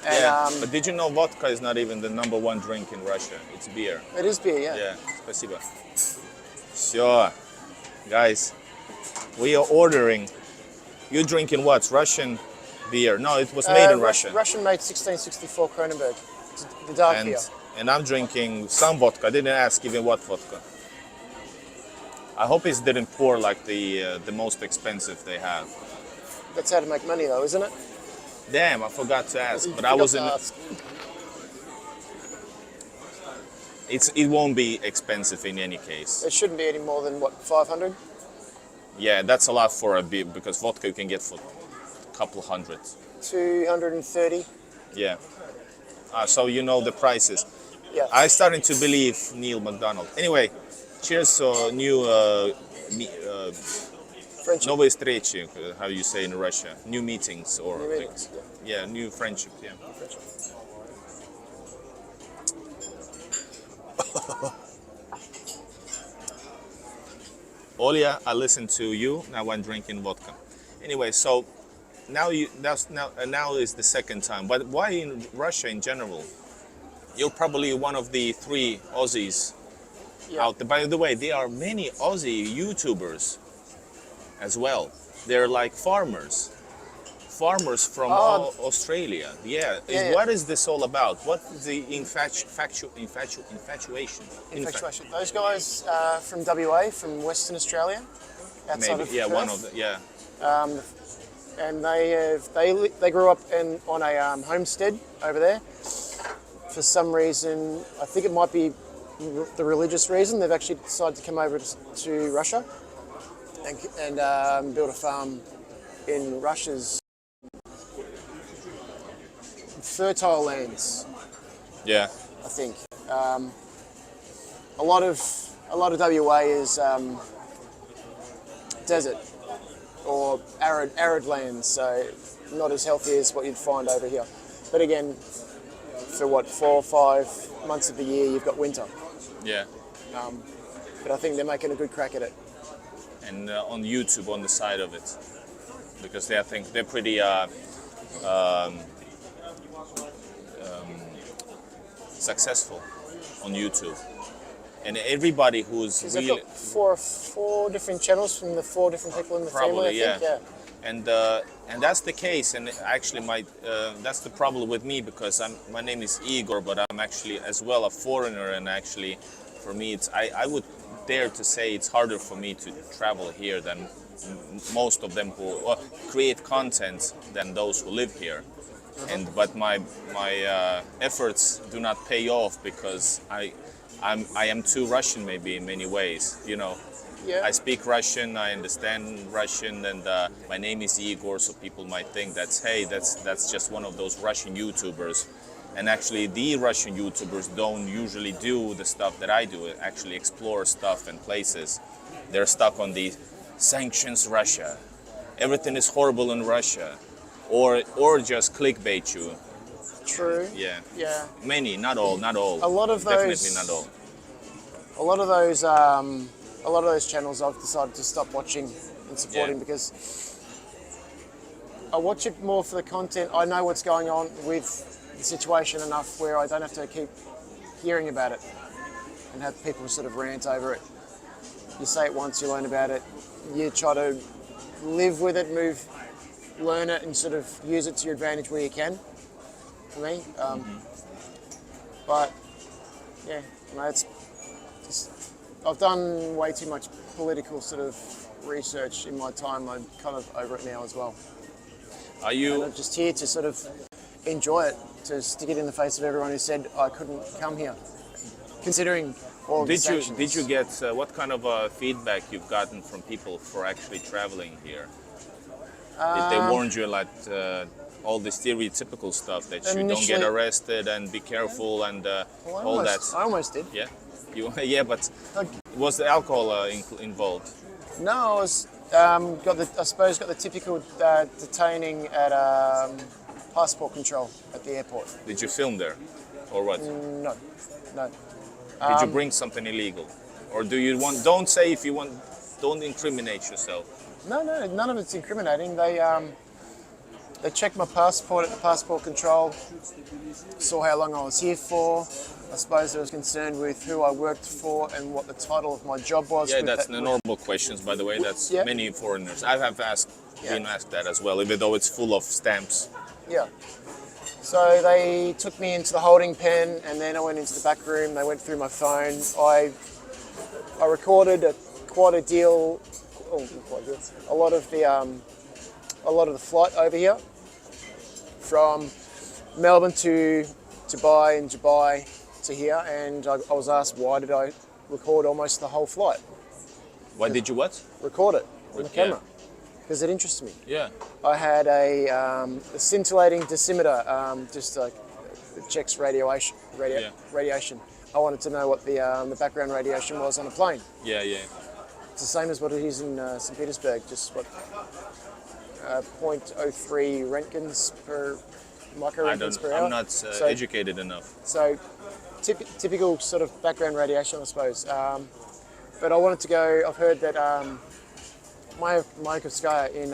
And, but did you know vodka is not even the #1 drink in Russia? It's beer. It is beer, yeah. Yeah, спасибо. Все, guys, we are ordering. You're drinking what? Russian beer? No, it was made in Russia. Russian made 1664 Kronenberg. It's the dark beer. And I'm drinking some vodka. I didn't ask even what vodka. I hope it didn't pour like the most expensive they have. That's how to make money, though, isn't it? Damn, I forgot to ask. But it won't be expensive in any case. It shouldn't be any more than what, 500? Yeah, that's a lot for a beer because vodka you can get for a couple hundred. 230. Yeah. So you know the prices. Yeah. I starting to believe Neil McDonald. Anyway, cheers to new friendship. Новые встречи, how you say in Russia. New meetings or New meetings, yeah, new friendship, yeah. New friendship. Olia, I listen to you. Now I'm drinking vodka. Anyway, so now is the second time. But why in Russia in general? You're probably one of the 3 Aussies out there. By the way, there are many Aussie YouTubers as well. They're like farmers from Australia. Yeah. What is this all about? What is the infatuation? Infatuation. Those guys from WA, from Western Australia, outside of Perth. One of the and they grew up on a homestead over there. For some reason, I think it might be the religious reason, they've actually decided to come over to Russia and build a farm in Russia's fertile lands. Yeah. I think a lot of WA is desert or arid lands, so not as healthy as what you'd find over here. But again, for 4 or 5 months of the year, you've got winter. Yeah. but I think they're making a good crack at it. And on YouTube on the side of it, because I think they're pretty successful on YouTube. And everybody who's Because they've really got four different channels from the 4 different people in the probably family, I think. and that's the case. And actually, that's the problem with me, because my name is Igor, but I'm actually as well a foreigner. And actually, for me, I would dare to say it's harder for me to travel here than most of them who create content than those who live here. But my efforts do not pay off, because I am too Russian, maybe in many ways. You know, Yeah. I speak Russian, I understand Russian, and my name is Igor, so people might think that's just one of those Russian YouTubers. And actually, the Russian YouTubers don't usually do the stuff that I do, actually explore stuff and places. They're stuck on the sanctions Russia. Everything is horrible in Russia. Or just clickbait you. True. Yeah. Yeah. Many, not all. A lot of those. Definitely not all. A lot of those channels I've decided to stop watching and supporting because I watch it more for the content. I know what's going on with the situation enough where I don't have to keep hearing about it and have people sort of rant over it. You say it once, you learn about it. You try to live with it, learn it, and sort of use it to your advantage where you can. For me, but yeah, I've done way too much political sort of research in my time. I'm kind of over it now as well. Are And you? I'm just here to sort of enjoy it, to stick it in the face of everyone who said I couldn't come here, considering all the sanctions. Did you get what kind of feedback you've gotten from people for actually traveling here? Did they warn you like all the stereotypical stuff that you don't get Initially- arrested and be careful and all that? I almost did. Yeah, yeah, but was the alcohol involved? No, I was got the typical detaining at passport control at the airport. Did you film there, or what? No. Did you bring something illegal, or do you want? Don't say if you want. Don't incriminate yourself. No, none of it's incriminating. They checked my passport at the passport control, saw how long I was here for. I suppose they was concerned with who I worked for and what the title of my job was. Yeah, that's the normal questions, by the way. That's many foreigners. I have been asked that as well, even though it's full of stamps. Yeah. So they took me into the holding pen, and then I went into the back room. They went through my phone. I recorded quite a deal. Oh, not quite a deal. A lot of the flight over here from Melbourne to Dubai and Dubai to here, and I was asked why did I record almost the whole flight. Why did you what? Record it on the Yeah. camera because it interests me. Yeah. I had a scintillating dosimeter, just like it checks radiation. I wanted to know what the background radiation was on a plane. Yeah, yeah. It's the same as what it is in St. Petersburg, just what 0.03 Roentgens per microreentgens per hour. I'm not educated enough. So typical sort of background radiation, I suppose. But I wanted to go. I've heard that Mayakovskaya in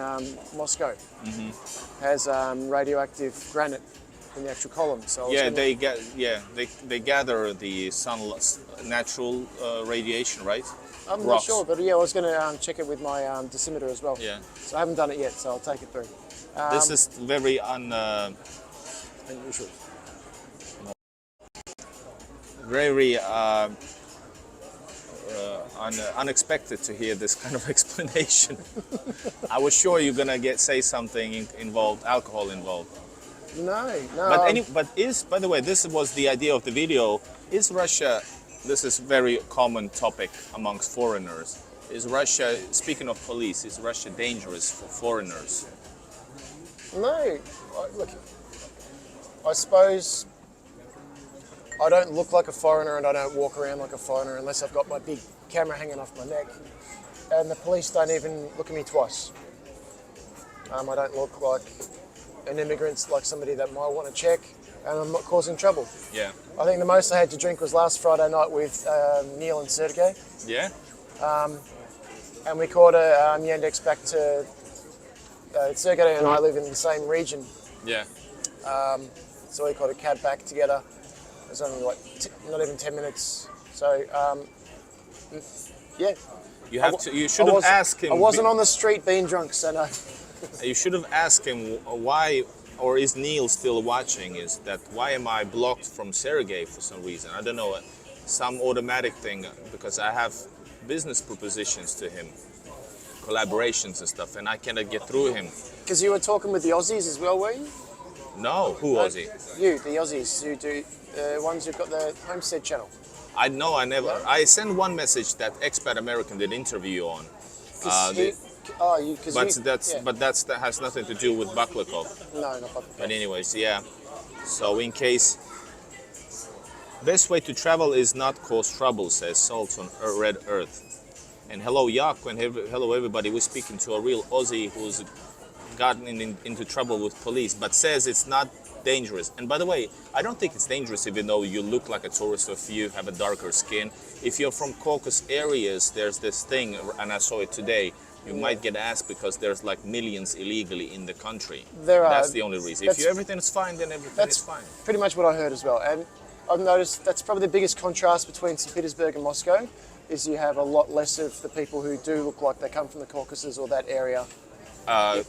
Moscow has radioactive granite in the actual column. So they gather the sun's natural radiation, right? I'm not Rocks. sure, but yeah, I was going to check it with my dosimeter as well. Yeah. So I haven't done it yet, so I'll take it through. This is very Unusual. very unexpected to hear this kind of explanation. I was sure you're gonna say something alcohol involved. No. By the way, this was the idea of the video. Is Russia? This is very common topic amongst foreigners. Is Russia? Speaking of police, is Russia dangerous for foreigners? No. Look, I suppose I don't look like a foreigner and I don't walk around like a foreigner unless I've got my big camera hanging off my neck. And the police don't even look at me twice. I don't look like an immigrant, like somebody that might want to check. and I'm not causing trouble. Yeah. I think the most I had to drink was last Friday night with Neil and Sergey, Yeah? and we caught a Yandex back to Sergey and I live in the same region, Yeah. so we caught a cab back together. It was only like not even 10 minutes. So yeah. You should have asked him. I wasn't on the street being drunk, so no. You should have asked him why, or is Neil still watching? Is that why am I blocked from Sergey for some reason? I don't know, some automatic thing, because I have business propositions to him, collaborations and stuff, and I cannot get through him. Because you were talking with the Aussies as well, were you? No, who Aussie? You, the Aussies who do ones who've got the Homestead channel. I know, I never. I sent one message that expat American did interview on. That has nothing to do with Baklikov. No, not Baklikov. But anyways, yeah. So in case, best way to travel is not cause trouble, says Salt on Red Earth. And hello Jaakko and hello everybody. We're speaking to a real Aussie who's gotten into trouble with police, but says it's not dangerous. And by the way, I don't think it's dangerous even though you look like a tourist or if you have a darker skin. If you're from Caucasus areas, there's this thing, and I saw it today, you might get asked because there's like millions illegally in the country. That's the only reason. If everything's fine, then everything is fine. Pretty much what I heard as well. And I've noticed that's probably the biggest contrast between St. Petersburg and Moscow, is you have a lot less of the people who do look like they come from the Caucasus or that area.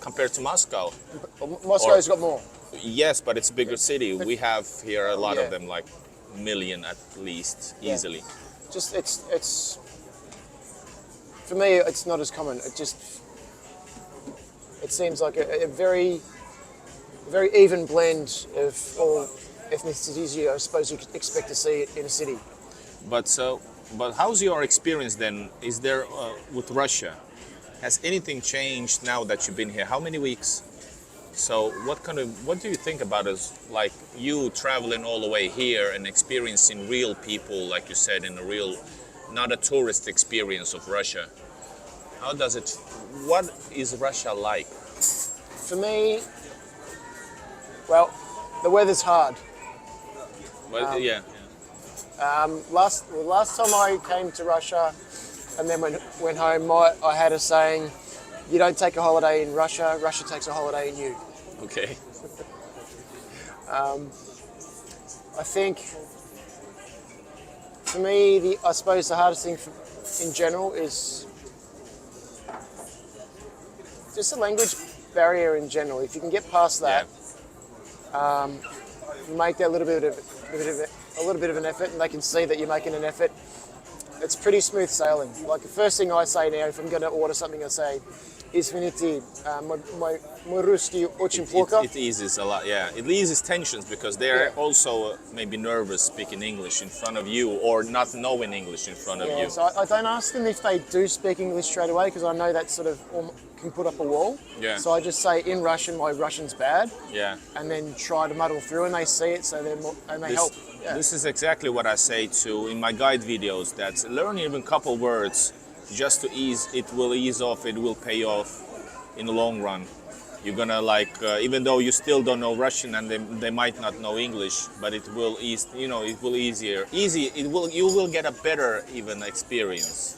Compared to Moscow. Moscow's got more. Yes, but it's a bigger city. We have here a lot of them, like a million at least, easily. Just it's for me, it's not as common. It seems like a very even blend of all ethnicities. I suppose you could expect to see it in a city. But how's your experience then? Is there with Russia? Has anything changed now that you've been here? How many weeks? So what do you think about us, like you traveling all the way here and experiencing real people, like you said, in a real, not a tourist experience of Russia? What is Russia like? For me, well, the weather's hard. Well, Last time I came to Russia and then went home, I had a saying, you don't take a holiday in Russia, Russia takes a holiday in you. Okay. I think, for me, I suppose the hardest thing in general is just the language barrier in general. If you can get past that, make that a little bit of an effort, and they can see that you're making an effort. It's pretty smooth sailing. Like the first thing I say now, if I'm going to order something, I say, "Извините, мой русский очень плохо." It eases a lot, yeah. It eases tensions because they're also maybe nervous speaking English in front of you or not knowing English in front of you. So I don't ask them if they do speak English straight away because I know that sort of can put up a wall. Yeah. So I just say in Russian, my Russian's bad. Yeah. And then try to muddle through, and they see it, so they help. Yeah. This is exactly what I say in my guide videos. That learning even a couple words just to ease, it will ease off. It will pay off in the long run. You're gonna even though you still don't know Russian and they might not know English, but it will ease. You know, it will you will get a better even experience.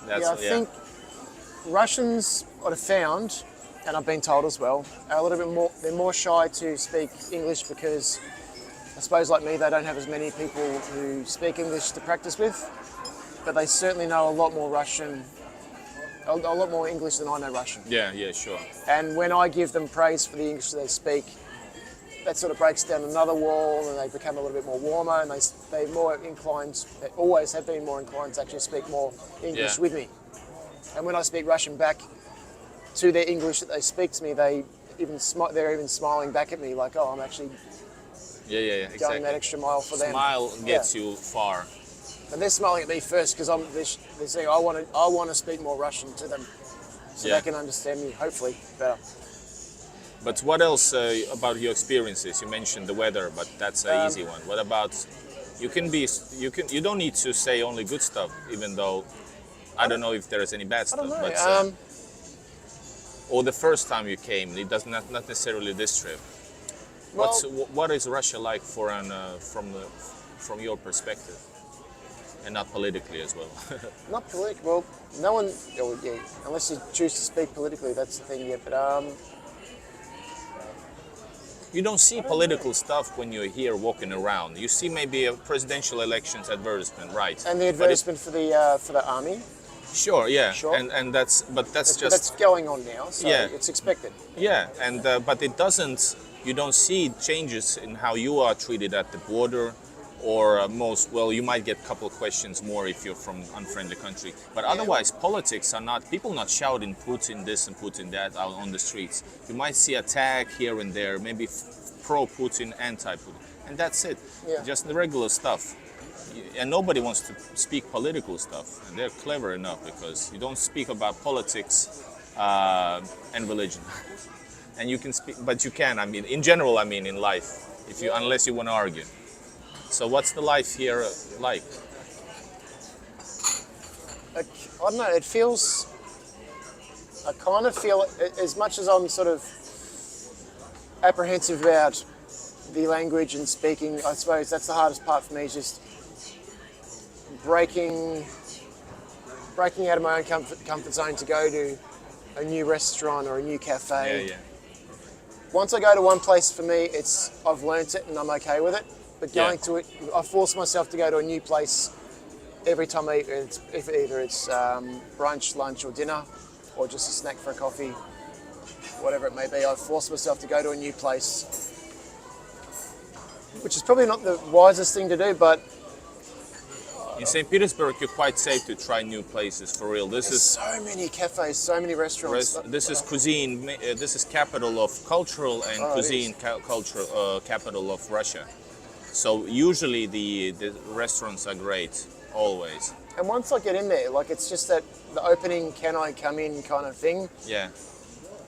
I think Russians, what I've found, and I've been told as well, are a little bit more. They're more shy to speak English because, I suppose, like me, they don't have as many people who speak English to practice with. But they certainly know a lot more Russian, a lot more English than I know Russian. Yeah, sure. And when I give them praise for the English they speak, that sort of breaks down another wall, and they become a little bit more warmer, and they're more inclined, they always have been more inclined to actually speak more English with me. And when I speak Russian back to their English that they speak to me, they're even smiling back at me like, oh, I'm actually exactly. going that extra mile for them. Smile gets you far. And they're smiling at me first because they're saying I want to speak more Russian to them, so they can understand me hopefully better. But what else about your experiences? You mentioned the weather, but that's an easy one. What about you don't need to say only good stuff, even though I don't know if there is any bad stuff. But or the first time you came, it does not necessarily this trip. What is Russia like for from your perspective, and not politically as well? Not politically. Well, no one. Oh, yeah, unless you choose to speak politically, that's the thing. Yeah, but You don't see political stuff when you're here walking around. You see maybe a presidential elections advertisement, right? and the advertisement for the army. Sure, yeah, Sure. and that's That's just going on now, so Yeah. it's expected. yeah, and but it doesn't. You don't see changes in how you are treated at the border, or you might get a couple of questions more if you're from unfriendly country. But otherwise, politics are not people not shouting Putin this and Putin that out on the streets. You might see a tag here and there, maybe pro-Putin, anti-Putin, and that's it. Yeah. Just the regular stuff. And nobody wants to speak political stuff, and they're clever enough because you don't speak about politics and religion. And you can speak, but you can. I mean, in general, I mean, in life, if you unless you want to argue. So, what's the life here like? I don't know. It feels. I kind of feel as much as I'm sort of apprehensive about the language and speaking. I suppose that's the hardest part for me. Is just breaking out of my own comfort zone to go to a new restaurant or a new cafe. Yeah. Once I go to one place, for me, I've learnt it and I'm okay with it. But going to it, I force myself to go to a new place every time I eat. Either it's brunch, lunch, or dinner, or just a snack for a coffee, whatever it may be. I force myself to go to a new place, which is probably not the wisest thing to do, but In St. Petersburg, you're quite safe to try new places for real. This there's is so many cafes, so many restaurants. this is cuisine. This is capital of cultural and Oh, it cuisine capital of Russia. So usually the restaurants are great always. And once I get in there, like it's just that the opening, can I come in kind of thing. Yeah.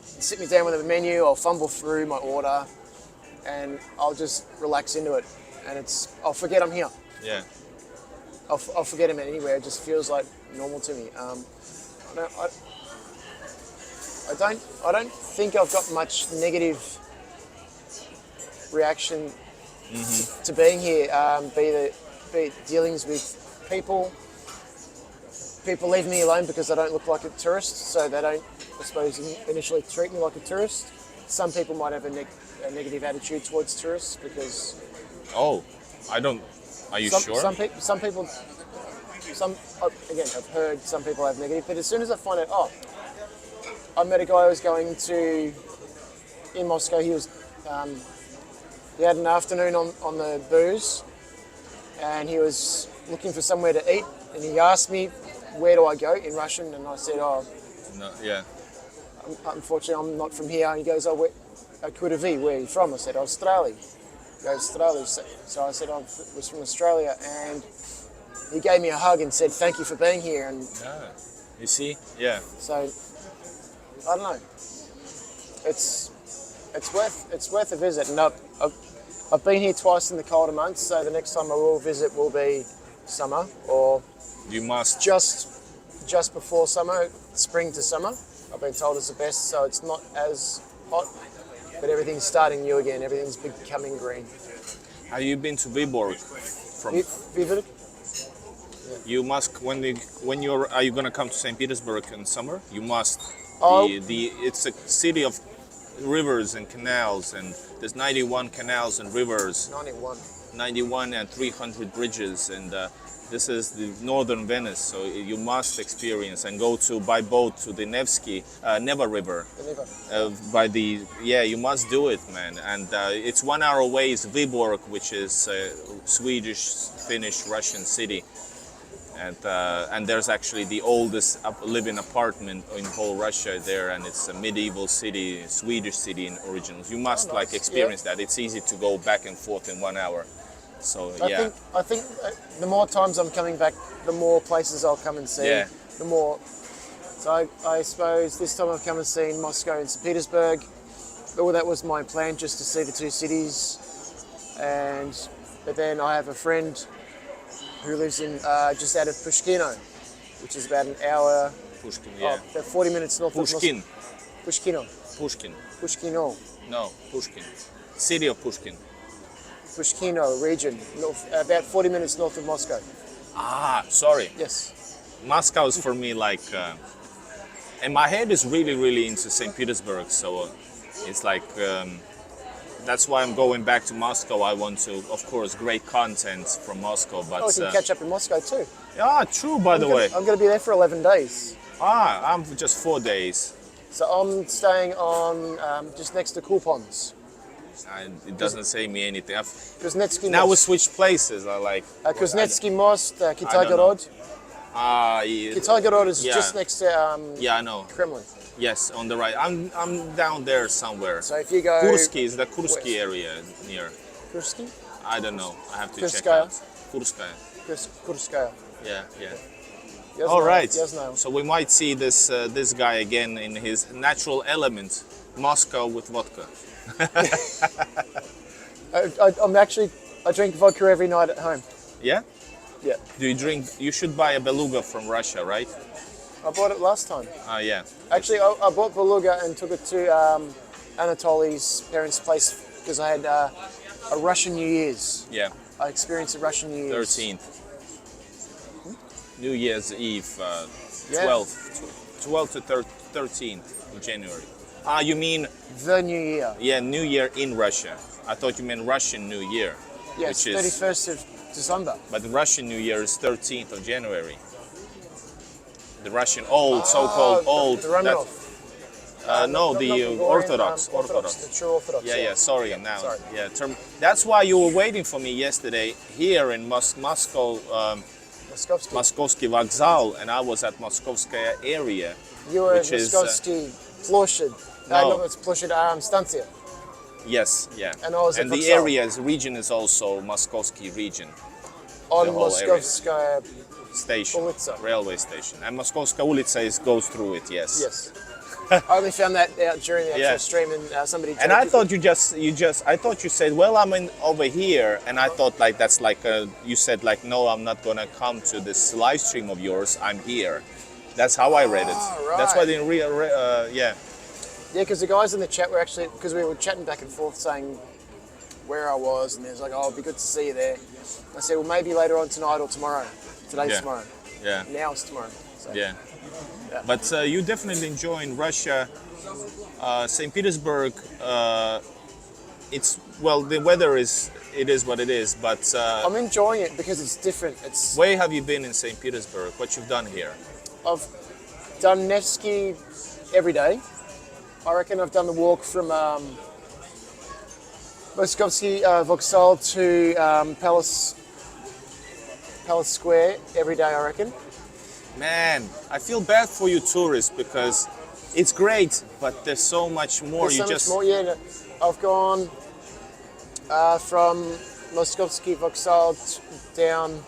Sit me down with a menu, I'll fumble through my order, and I'll just relax into it. And I'll forget I'm here. Yeah. I'll forget him anywhere. It just feels like normal to me. I don't think I've got much negative reaction to being here. Be it dealings with people. People leave me alone because I don't look like a tourist, so they don't, I suppose, initially treat me like a tourist. Some people might have a negative attitude towards tourists because. Oh, I don't. Are you sure? Some people, again, I've heard some people have negative, but as soon as I find out, I met a guy who was going in Moscow, he had an afternoon on the booze, and he was looking for somewhere to eat, and he asked me, where do I go, in Russian, and I said, No, yeah. Unfortunately, I'm not from here. And he goes, where are you from? I said, Australia. He goes, Australia. So I said, I was from Australia, and he gave me a hug and said, thank you for being here. And You see? Yeah. so, I don't know. It's worth a visit. And I've been here twice in the colder months, so the next time I will visit will be summer, or You must. just before summer, spring to summer. I've been told it's the best, so it's not as hot, but everything's starting new again. Everything's becoming green. Have you been to Viborg? Vivid? You must are you gonna come to St. Petersburg in summer? You must. Oh. It's a city of rivers and canals, and there's 91 canals and rivers, 91 and 300 bridges, and this is the northern Venice. So you must experience and go by boat to the Nevsky Neva River. You must do it, man. And it's 1 hour away is Viborg, which is a Swedish, Finnish, Russian city. And there's actually the oldest living apartment in whole Russia there, and it's a medieval city, Swedish city in originals. You must experience that. It's easy to go back and forth in 1 hour. So I think the more times I'm coming back, the more places I'll come and see. Yeah. The more. So I suppose this time I've come and seen Moscow and St. Petersburg. Well, that was my plan, just to see the two cities. But then I have a friend who lives in just out of Pushkino, which is about an hour. Pushkin, yeah. About 40 minutes north of Moscow. Pushkin. Pushkino. Pushkin. Pushkino. No, Pushkin. City of Pushkin. Pushkino region, about 40 minutes north of Moscow. Ah, sorry. Yes. Moscow is for me like, and my head is really into St. Petersburg, so it's like, that's why I'm going back to Moscow. I want to, of course, great content from Moscow, but... Oh, we can catch up in Moscow too. Yeah, true, by the way. I'm going to be there for 11 days. Ah, I'm just 4 days. So I'm staying on just next to Cool Ponds. It doesn't say me anything. Kuznetsky Now we Most. switch places. I like... Kuznetsky Most, know. Kitaygorod. Ah, yeah. Kitaygorod is Yeah. just next to Yeah, I know. Kremlin. Yes, on the right. I'm down there somewhere. So if you go... Kursky is the Kursky west. area near. Kursky? I don't know. I have to check Kurskaya. out. Kurskaya. Kurskaya. Yeah, yeah. Yes, All no, right. yes, no. So we might see this guy again in his natural element, Moscow with vodka. I drink vodka every night at home. Yeah? Yeah. Do you drink? You should buy a beluga from Russia, right? I bought it last time. Ah, yeah. Actually, I bought beluga and took it to Anatoly's parents' place because I had a Russian New Year's. Yeah. I experienced a Russian New Year's. 13th. New Year's Eve, Yeah. 12th to 13th of January. Ah, you mean, The New Year. yeah, New Year in Russia. I thought you meant Russian New Year. Yes, which is, 31st of December. but the Russian New Year is 13th of January. The Russian old, so-called old. The Romanov. No, Not the Gregorian, Orthodox. The true Orthodox. Yeah, sorry, now. Sorry. Yeah, that's why you were waiting for me yesterday here in Moscow, Moskovsky. Moskovsky Vokzal, and I was at Moskovskaya area. You were at which is, Moskovsky Ploshchad. no. No, it's Ploshchad Stanция. Yes, yeah. And I was at the Vokzal. region is also Moskovsky region. On The whole area. Moskovskaya. Station, Ulitsa. railway station. And Moskovskaya Ulitsa goes through it, yes. Yes. I only found that out during the actual Yeah. stream, and somebody. And I joked thought I thought you said, well, I'm over here, and I thought like that's like you said like, no, I'm not gonna come to this live stream of yours. I'm here. That's how I read it. Oh, That's why I right. didn't yeah. Yeah, because the guys in the chat were actually, because we were chatting back and forth saying where I was, and they was like, oh, it'd be good to see you there. I said, well, maybe later on tonight or tomorrow. Today's Yeah. tomorrow. Yeah. Now it's tomorrow. So. Yeah. Yeah. But you definitely enjoying Russia, St. Petersburg. It's well, the weather is what it is. But I'm enjoying it because it's different. It's where have you been in St. Petersburg? What you've done here? I've done Nevsky every day. I reckon I've done the walk from Moskovsky Vokzal to Palace Square every day, I reckon. Man, I feel bad for you tourists because it's great, but there's so much more. There's You so just much more. Yeah, I've gone from Moskovsky Vokzal down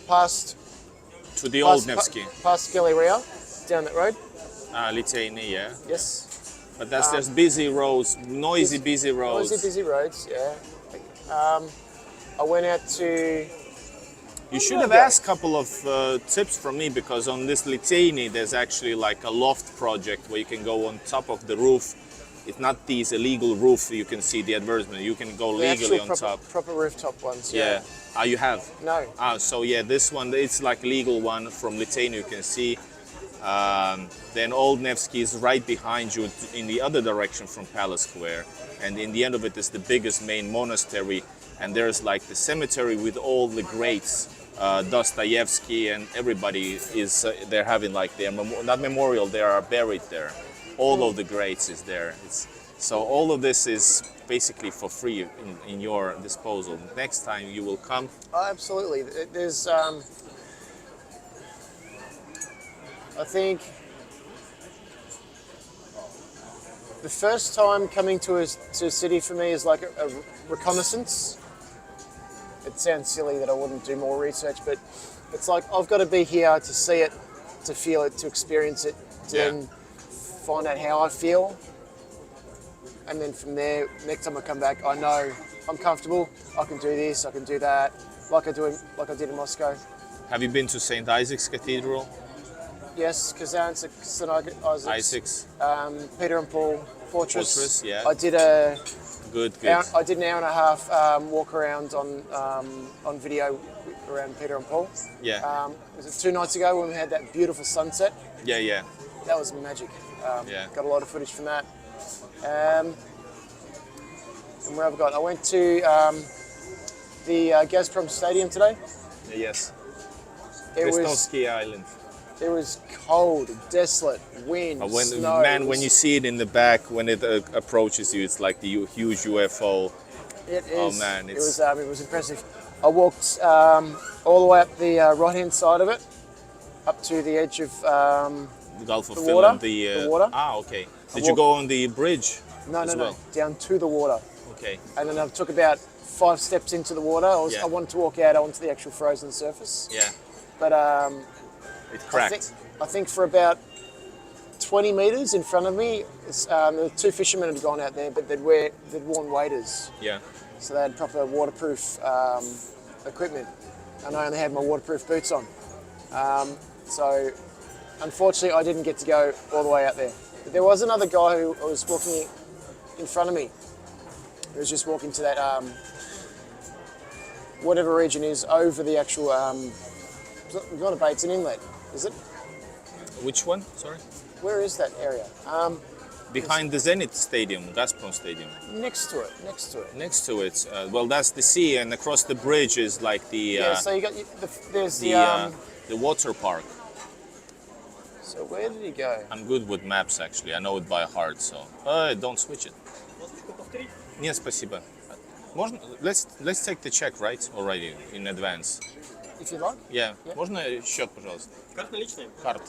past to the old Nevsky, past Galeria, down that road. Liteyny, yeah. Yes. But there's busy roads, noisy, busy roads. Noisy, busy roads. Yeah. I went out to. You should have asked a couple of tips from me because on this Liteyny there's actually like a loft project where you can go on top of the roof. It's not these illegal roof you can see the advertisement. You can go The legally actual on top. proper rooftop ones. Yeah. Ah, you have? No. Ah, so yeah, this one, it's like legal one from Liteyny you can see. Then Old Nevsky is right behind you in the other direction from Palace Square. And in the end of it is the biggest main monastery. And there's like the cemetery with all the greats. Dostoevsky and everybody is, they're having like their, not memorial, they are buried there. All of the greats is there. So all of this is basically for free in your disposal. Next time you will come. Oh, absolutely. There's, I think, the first time coming to a city for me is like a reconnaissance. It sounds silly that I wouldn't do more research, but it's like I've got to be here to see it, to feel it, to experience it, to then find out how I feel. And then from there, next time I come back, I know I'm comfortable, I can do this, I can do that, like I did in Moscow. Have you been to St. Isaac's Cathedral? Yes, Kazan, St. Isaac's, Isaac's. Peter and Paul, Fortress. Fortress, yeah. I did a Good. I did an hour and a half walk around on video around Peter and Paul. Yeah. Was it 2 nights ago when we had that beautiful sunset? Yeah. That was magic. Yeah. Got a lot of footage from that. And where have I got? I went to the Gazprom Stadium today. Yes. It was Nevsky Island. it was cold, desolate, wind, snow. When you see it in the back, when it approaches you, it's like the huge UFO. It is. Oh man, it was impressive. I walked all the way up the right-hand side of it, up to the edge of The Gulf of the Finland. water. The water. Ah, okay. Did you go on the bridge? No, as no, well? down to the water. Okay. And then I took about 5 steps into the water. I wanted to walk out onto the actual frozen surface. Yeah. But It cracked. I think for about 20 metres in front of me, there were 2 fishermen had gone out there, but they'd worn waders. Yeah. So they had proper waterproof equipment. And I only had my waterproof boots on. So unfortunately, I didn't get to go all the way out there. But there was another guy who was walking in front of me. He was just walking to that, whatever region is over the actual, it's not a bay, it's an inlet, is it? Which one? Sorry. Where is that area? Behind the Zenit Stadium, Gazprom Stadium. Next to it. Next to it, well, that's the sea, and across the bridge is like the So you got there's the water park. So where did he go? I'm good with maps actually. I know it by heart, so don't switch it. Нет, спасибо. Можно? Let's take the check, right? Already in advance. If you like. Yeah. Можно счет, пожалуйста? Карта наличная? Card.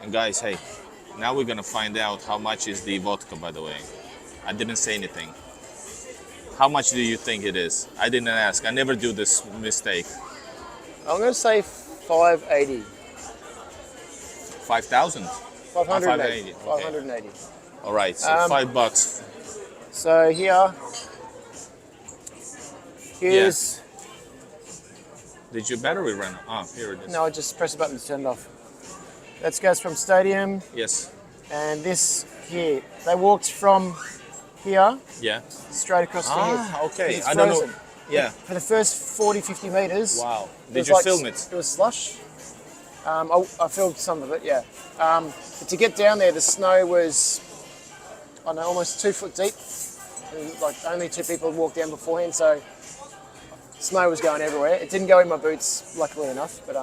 And guys, hey, now we're gonna find out how much is the vodka, by the way. I didn't say anything. How much do you think it is? I didn't ask. I never do this mistake. I'm going to say 580. 5,000? 580. 580. 580. All right, so $5. So here's. Did your battery run? Ah, here it is. No, I just press a button to turn it off. That's Gazprom Stadium, Yes. and this here. They walked from here Yeah. straight across to here. Ah, okay. It's I don't know. frozen. Yeah. For the first 40, 50 metres. Wow. it Did was you like film it? It was slush. I filmed some of it, yeah. But to get down there, the snow was, I don't know, almost 2 foot deep. And like only 2 people had walked down beforehand, so snow was going everywhere. It didn't go in my boots, luckily enough. But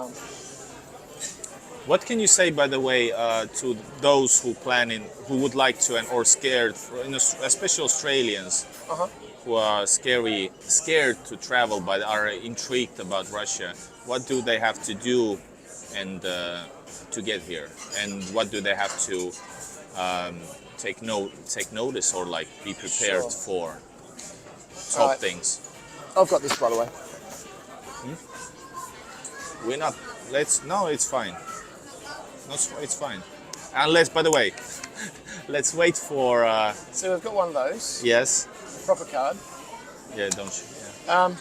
What can you say, by the way, to those who would like to or scared, especially Australians, who are scared to travel but are intrigued about Russia? What do they have to do and to get here? And what do they have to take notice or like be prepared for? Top things. I've got this, by the way. We're not. No, it's fine. No, it's fine. Unless, by the way, let's wait for. So we've got one of those, Yes. a proper card. Yeah. Don't you? Yeah.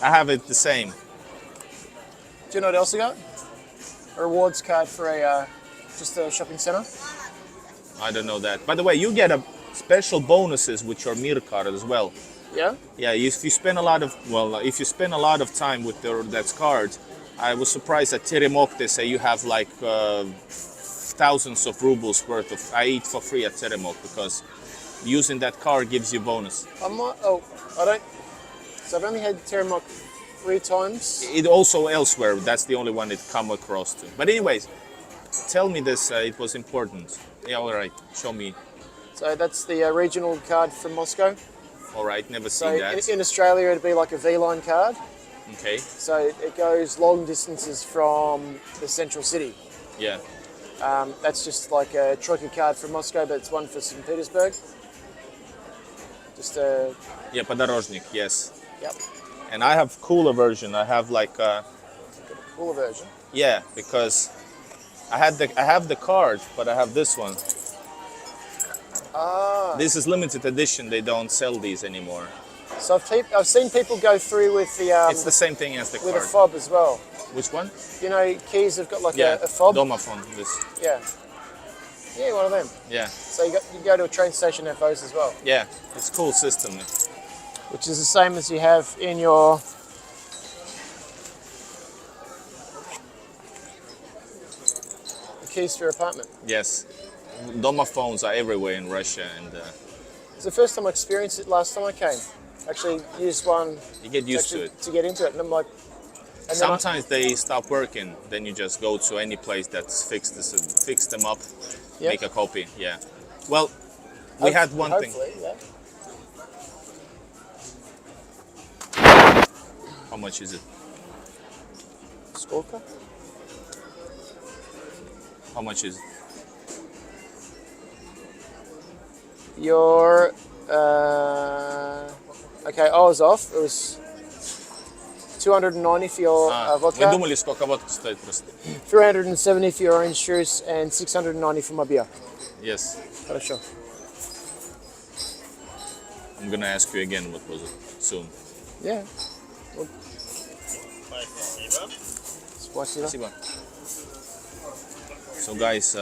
I have it the same. Do you know what else I got? A rewards card for just a shopping centre. I don't know that. By the way, you get a special bonuses with your Mir card as well. Yeah? Yeah. If you spend a lot of time with that card, I was surprised at Teremok. They say you have like thousands of rubles worth of. I eat for free at Teremok because using that card gives you bonus. I don't. So I've only had Teremok 3 times. It also elsewhere. That's the only one it come across to. But anyways, tell me this. It was important. Yeah. All right. Show me. So that's the regional card from Moscow. All right. Never So seen that. in Australia, it'd be like a V-line card. Okay. So it goes long distances from the central city. Yeah. That's just like a Troika card from Moscow, but it's one for St. Petersburg. Just a. Yeah. Подорожник. Yes. Yep. And I have cooler version. I have like. Cooler version. Yeah, because I have the card, but I have this one. Ah. This is limited edition. They don't sell these anymore. So I've seen people go through with the It's the same thing as the with a card. fob as well. Which one? You know, keys have got like Yeah, a fob. Domophone. This. Yeah. Yeah, one of them. Yeah, So you go to a train station, have those as well, yeah, it's a cool system. which is the same as you have in your the keys to your apartment. Yes, domophones are everywhere in Russia, and It's the first time I experienced it last time I came. Actually used one you get used to it. to get into it, and I'm like, and then Sometimes they stop working, then you just go to any place that's fixed, fix them up, Yeah. make a copy. Yeah. Well, we had one thing. hopefully, yeah. How much is it? Skorka? How much is it? Your okay, I was off. It was 290 for your Мы vodka, думали, сколько водка стоит просто. 370 for your orange juice, and 690 for my beer. Yes. Хорошо. I'm gonna ask you again what was it soon. Yeah. Спасибо. Спасибо. Спасибо. So guys,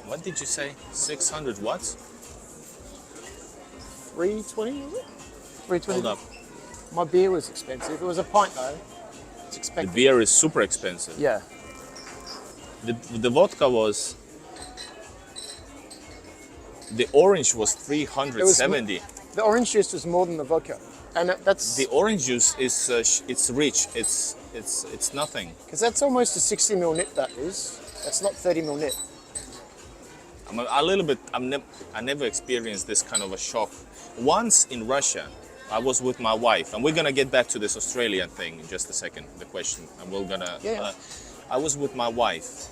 what did you say? 600 watts? 320 was it? 320. Hold up. My beer was expensive. It was a pint though. It's The expected. beer is super expensive. Yeah. The vodka was. The orange was 370. The orange juice was more than the vodka, and that's The orange juice is it's rich. It's nothing. because that's almost a 60 ml nip. That is. That's not 30 ml nip. I'm a little bit. I never experienced this kind of a shock. Once in Russia, I was with my wife, and we're gonna get back to this Australian thing in just a second. The question, and we're gonna. Yeah. I was with my wife,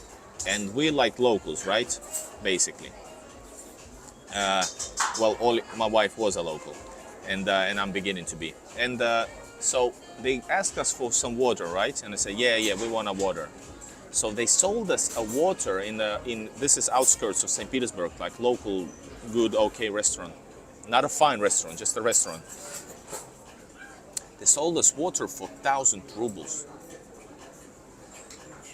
and we're like locals, right? Basically. My wife was a local, and I'm beginning to be. And so they asked us for some water, right? And I said, yeah, we want a water. So they sold us a water in this is outskirts of St. Petersburg, like local, good, okay restaurant. Not a fine restaurant, just a restaurant. They sold us water for 1,000 rubles.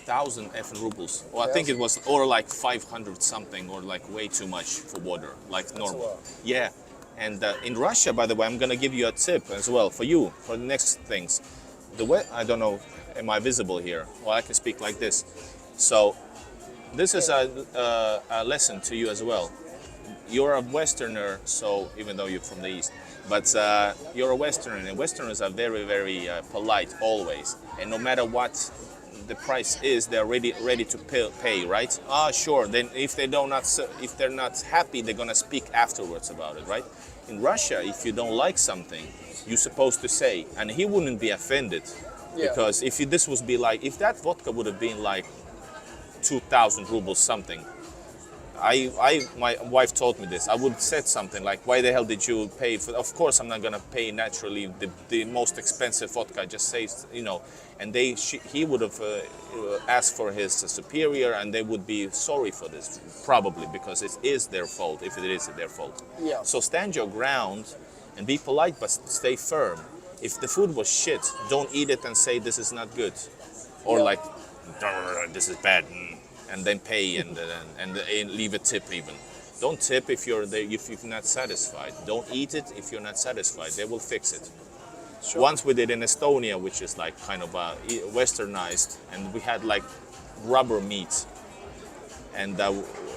1,000 effing rubles. Well, I think it was, or like 500 something, or like way too much for water, like normal. Yeah. And in Russia, by the way, I'm gonna give you a tip as well for you for the next things. I don't know, am I visible here? Well, I can speak like this. So this is a lesson to you as well. You're a Westerner, so even though you're from the East, but you're a Westerner, and Westerners are very, very polite always. And no matter what the price is, they're ready to pay, right? Sure. Then if they're not happy, they're gonna speak afterwards about it, right? In Russia, if you don't like something, you're supposed to say, and he wouldn't be offended, because if that vodka would have been like 2,000 rubles something. My wife told me this. I would have said something like, "Why the hell did you pay for?" Of course, I'm not gonna pay naturally the most expensive vodka. Just say, And he would have asked for his superior, and they would be sorry for this probably because it is their fault if it is their fault. Yeah. So stand your ground and be polite, but stay firm. If the food was shit, don't eat it and say this is not good, or like this is bad. And then pay and leave a tip even. Don't tip if you're not satisfied. Don't eat it if you're not satisfied. They will fix it. Sure. Once we did in Estonia, which is like kind of westernized, and we had like rubber meat, and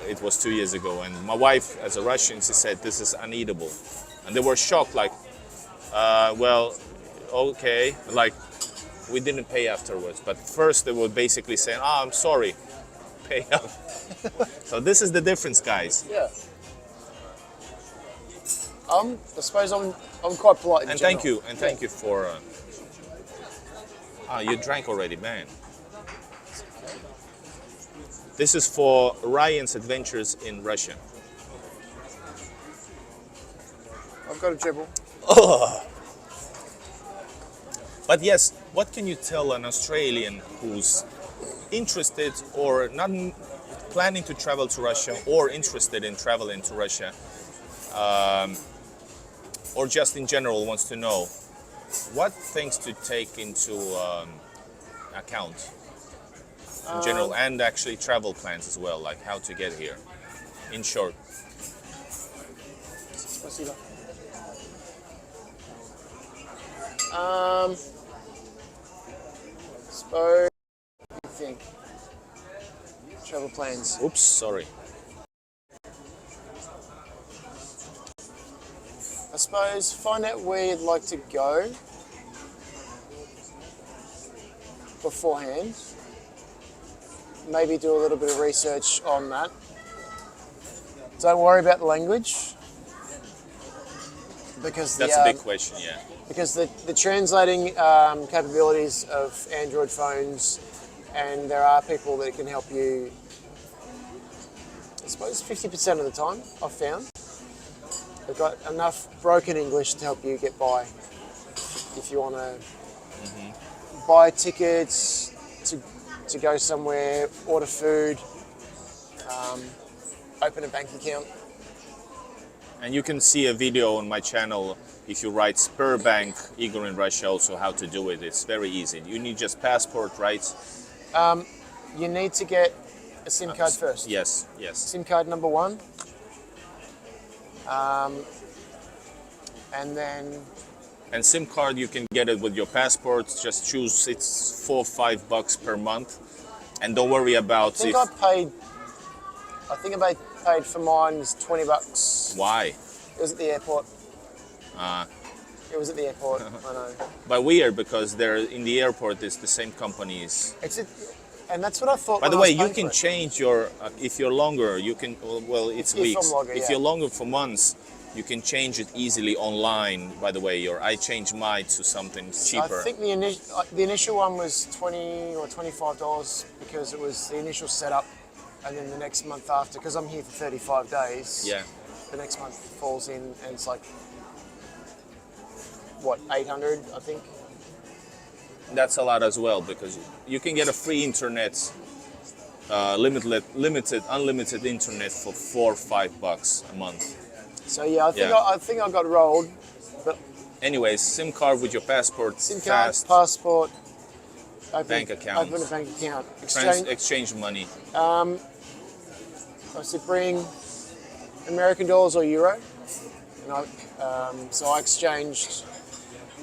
it was 2 years ago. And my wife, as a Russian, she said this is uneatable, and they were shocked. Like, well, okay, like we didn't pay afterwards, but first they were basically saying, I'm sorry. Pay up. So this is the difference, guys. Yeah. I suppose I'm quite polite in And general. thank you for. You drank already, man. This is for Ryan's adventures in Russia. I've got a dribble. But yes, what can you tell an Australian who's interested or not planning to travel to Russia or interested in traveling to Russia, or just in general wants to know what things to take into account? in general, and actually travel plans as well, like how to get here. In short. Спасибо. Suppose you think travel plans. Oops, sorry. I suppose find out where you'd like to go beforehand. Maybe do a little bit of research on that. Don't worry about the language because That's a big question, yeah. because the translating capabilities of Android phones, and there are people that can help you. I suppose 50% of the time I've found. They've got enough broken English to help you get by if you want to buy tickets to go somewhere, order food, open a bank account. And you can see a video on my channel if you write Sberbank Igor in Russia also how to do it. It's very easy. You need just passport, right? You need to get a SIM card first. Yes, yes. SIM card number 1. And then And SIM card you can get it with your passport. Just choose it's $4 or $5 per month, and don't worry about I think I paid for mine was $20. why. It was at the airport. It was at the airport. I know. But weird because they're in the airport. It's the same companies. And that's what I thought. By the when I way, was you paying can for it. change your if you're longer. You can well, it's If I'm weeks. longer, If yeah. you're longer for months, you can change it easily online. By the way, I changed mine to something cheaper. I think the initial one was $20 or $25 because it was the initial setup, and then the next month after, because I'm here for 35 days. Yeah. The next month falls in, and it's like what, 800, I think. That's a lot as well because you can get a free internet, unlimited internet for $4 or $5 a month. So yeah, Yeah. I think I got rolled. But Anyways, SIM card with your passport, SIM card, fast, passport, bank account, open a bank account, exchange money. I said bring American dollars or euro, and so I exchanged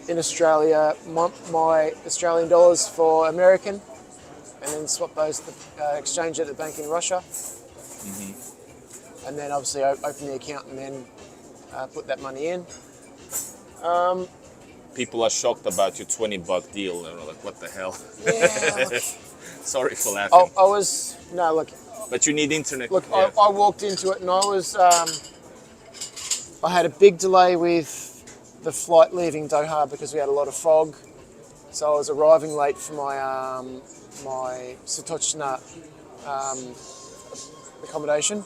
in Australia my Australian dollars for American, and then swap those, exchange at the bank in Russia, and then obviously open the account and then put that money in. People are shocked about your $20 deal. They're like, what the hell? Yeah, look, Sorry for laughing. look. But you need internet. Look, yeah. I walked into it and I had a big delay with the flight leaving Doha because we had a lot of fog. So I was arriving late for my my Satochna accommodation.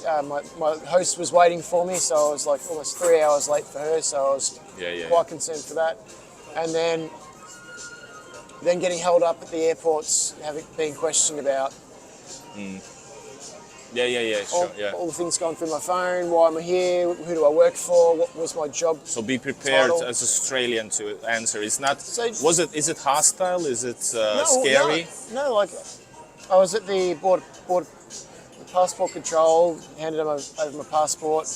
My host was waiting for me, so I was like almost 3 hours late for her. So I was quite concerned for that. And then getting held up at the airports, having been questioned about. Sure. All the things going through my phone. Why am I here? Who do I work for? What was my job? So be prepared title? as Australian to answer. It's not. So- Is it hostile? Is it scary? No, like I was at the border passport control, handed them over my passport,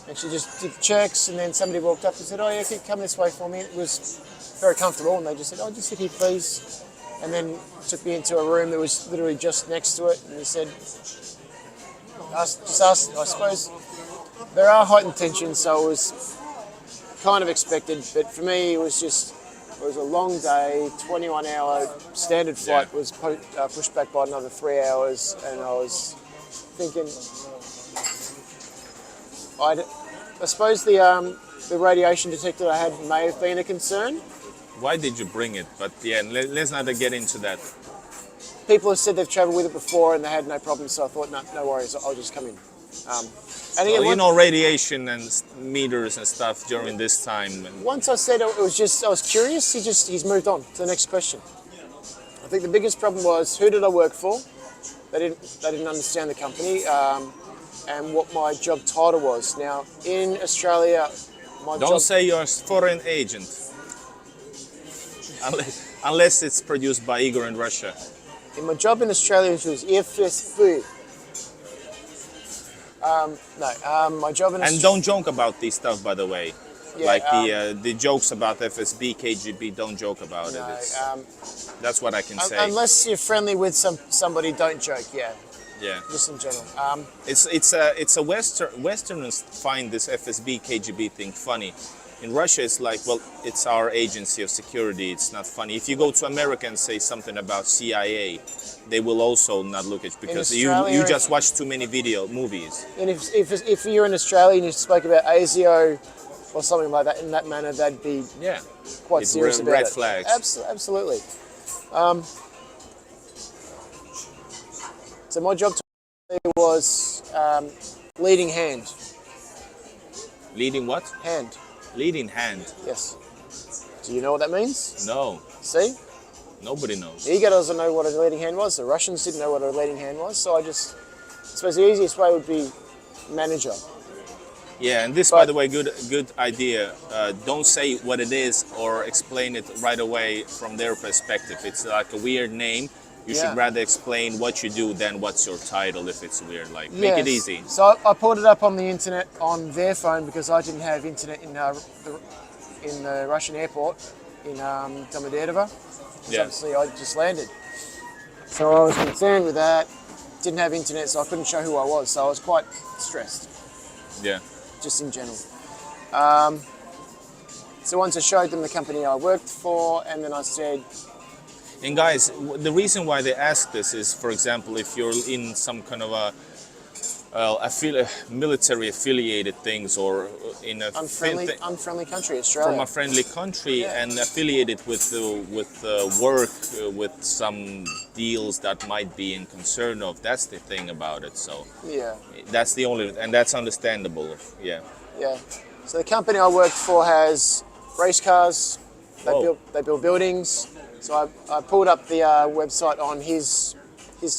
and she just did checks, and then somebody walked up and said, "Oh yeah, come this way for me." It was very comfortable, and they just said, "Oh, just sit here, please," and then took me into a room that was literally just next to it, and they said, just asked, I suppose there are heightened tensions, so it was kind of expected, but for me it was a long day, 21-hour standard flight was pushed back by another 3 hours, and I was thinking, I suppose the radiation detector I had may have been a concern. Why did you bring it? But yeah, let's not get into that. People have said they've travelled with it before and they had no problems, so I thought, no worries, I'll just come in. And again, Well, radiation and meters and stuff during this time. once I said it was just, I was curious, he's moved on to the next question. I think the biggest problem was, who did I work for? They didn't understand the company and what my job title was. Now, in Australia, Don't say you're a foreign agent. unless it's produced by Igor in Russia. In my job in Australia, which was FSB. My job in And don't joke about this stuff, by the way. Yeah, Like the jokes about FSB, KGB, don't joke about it. That's what I can say. Unless you're friendly with somebody, don't joke. Yeah, Yeah. just in general. It's a Westerners find this FSB, KGB thing funny. In Russia, it's like, well, it's our agency of security. It's not funny. If you go to America and say something about CIA, they will also not look at you because you just watch too many movies. And if you're in Australia and you spoke about ASIO or something like that in that manner, that'd be quite It's serious about red it. flags. Absolutely. So my job today was leading hand. Leading what? Hand. Leading hand. Yes. Do you know what that means? No, See? nobody knows. Ego doesn't know what a leading hand was. The Russians didn't know what a leading hand was. So I suppose the easiest way would be manager. Yeah, and this, by the way, good idea. Don't say what it is or explain it right away from their perspective. It's like a weird name. You should rather explain what you do than what's your title if it's weird. Like, make it easy. So I pulled it up on the internet on their phone because I didn't have internet in the Russian airport in Domodedovo. Yeah. Obviously, I just landed. So I was concerned with that. Didn't have internet, so I couldn't show who I was. So I was quite stressed, Yeah. just in general. So once I showed them the company I worked for, and then I said, And guys, the reason why they ask this is, for example, if you're in some kind of a military affiliated things or in a unfriendly country, Australia. from a friendly country and affiliated with work with some deals that might be in concern of. That's the thing about it. So that's the only, and that's understandable. Yeah. Yeah. So the company I worked for has race cars. They build buildings. So I pulled up the website on his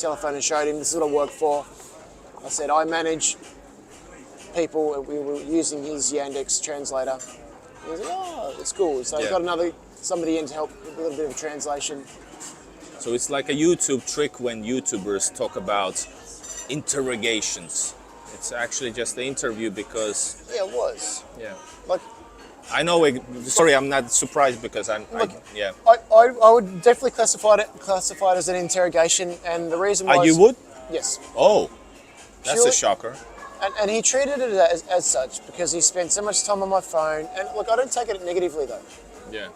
telephone and showed him this is what I work for. I said I manage people. We were using his Yandex translator. He was like, oh, it's cool. So I got somebody in to help with a little bit of translation. So it's like a YouTube trick when YouTubers talk about interrogations. It's actually just the interview because... Yeah, it was. Yeah. Like, I know. Sorry, I'm not surprised because I would definitely classify it as an interrogation, and the reason was... you would? Yes. Oh, that's Purely, a shocker. And he treated it as such because he spent so much time on my phone. And look, I don't take it negatively though. Yeah.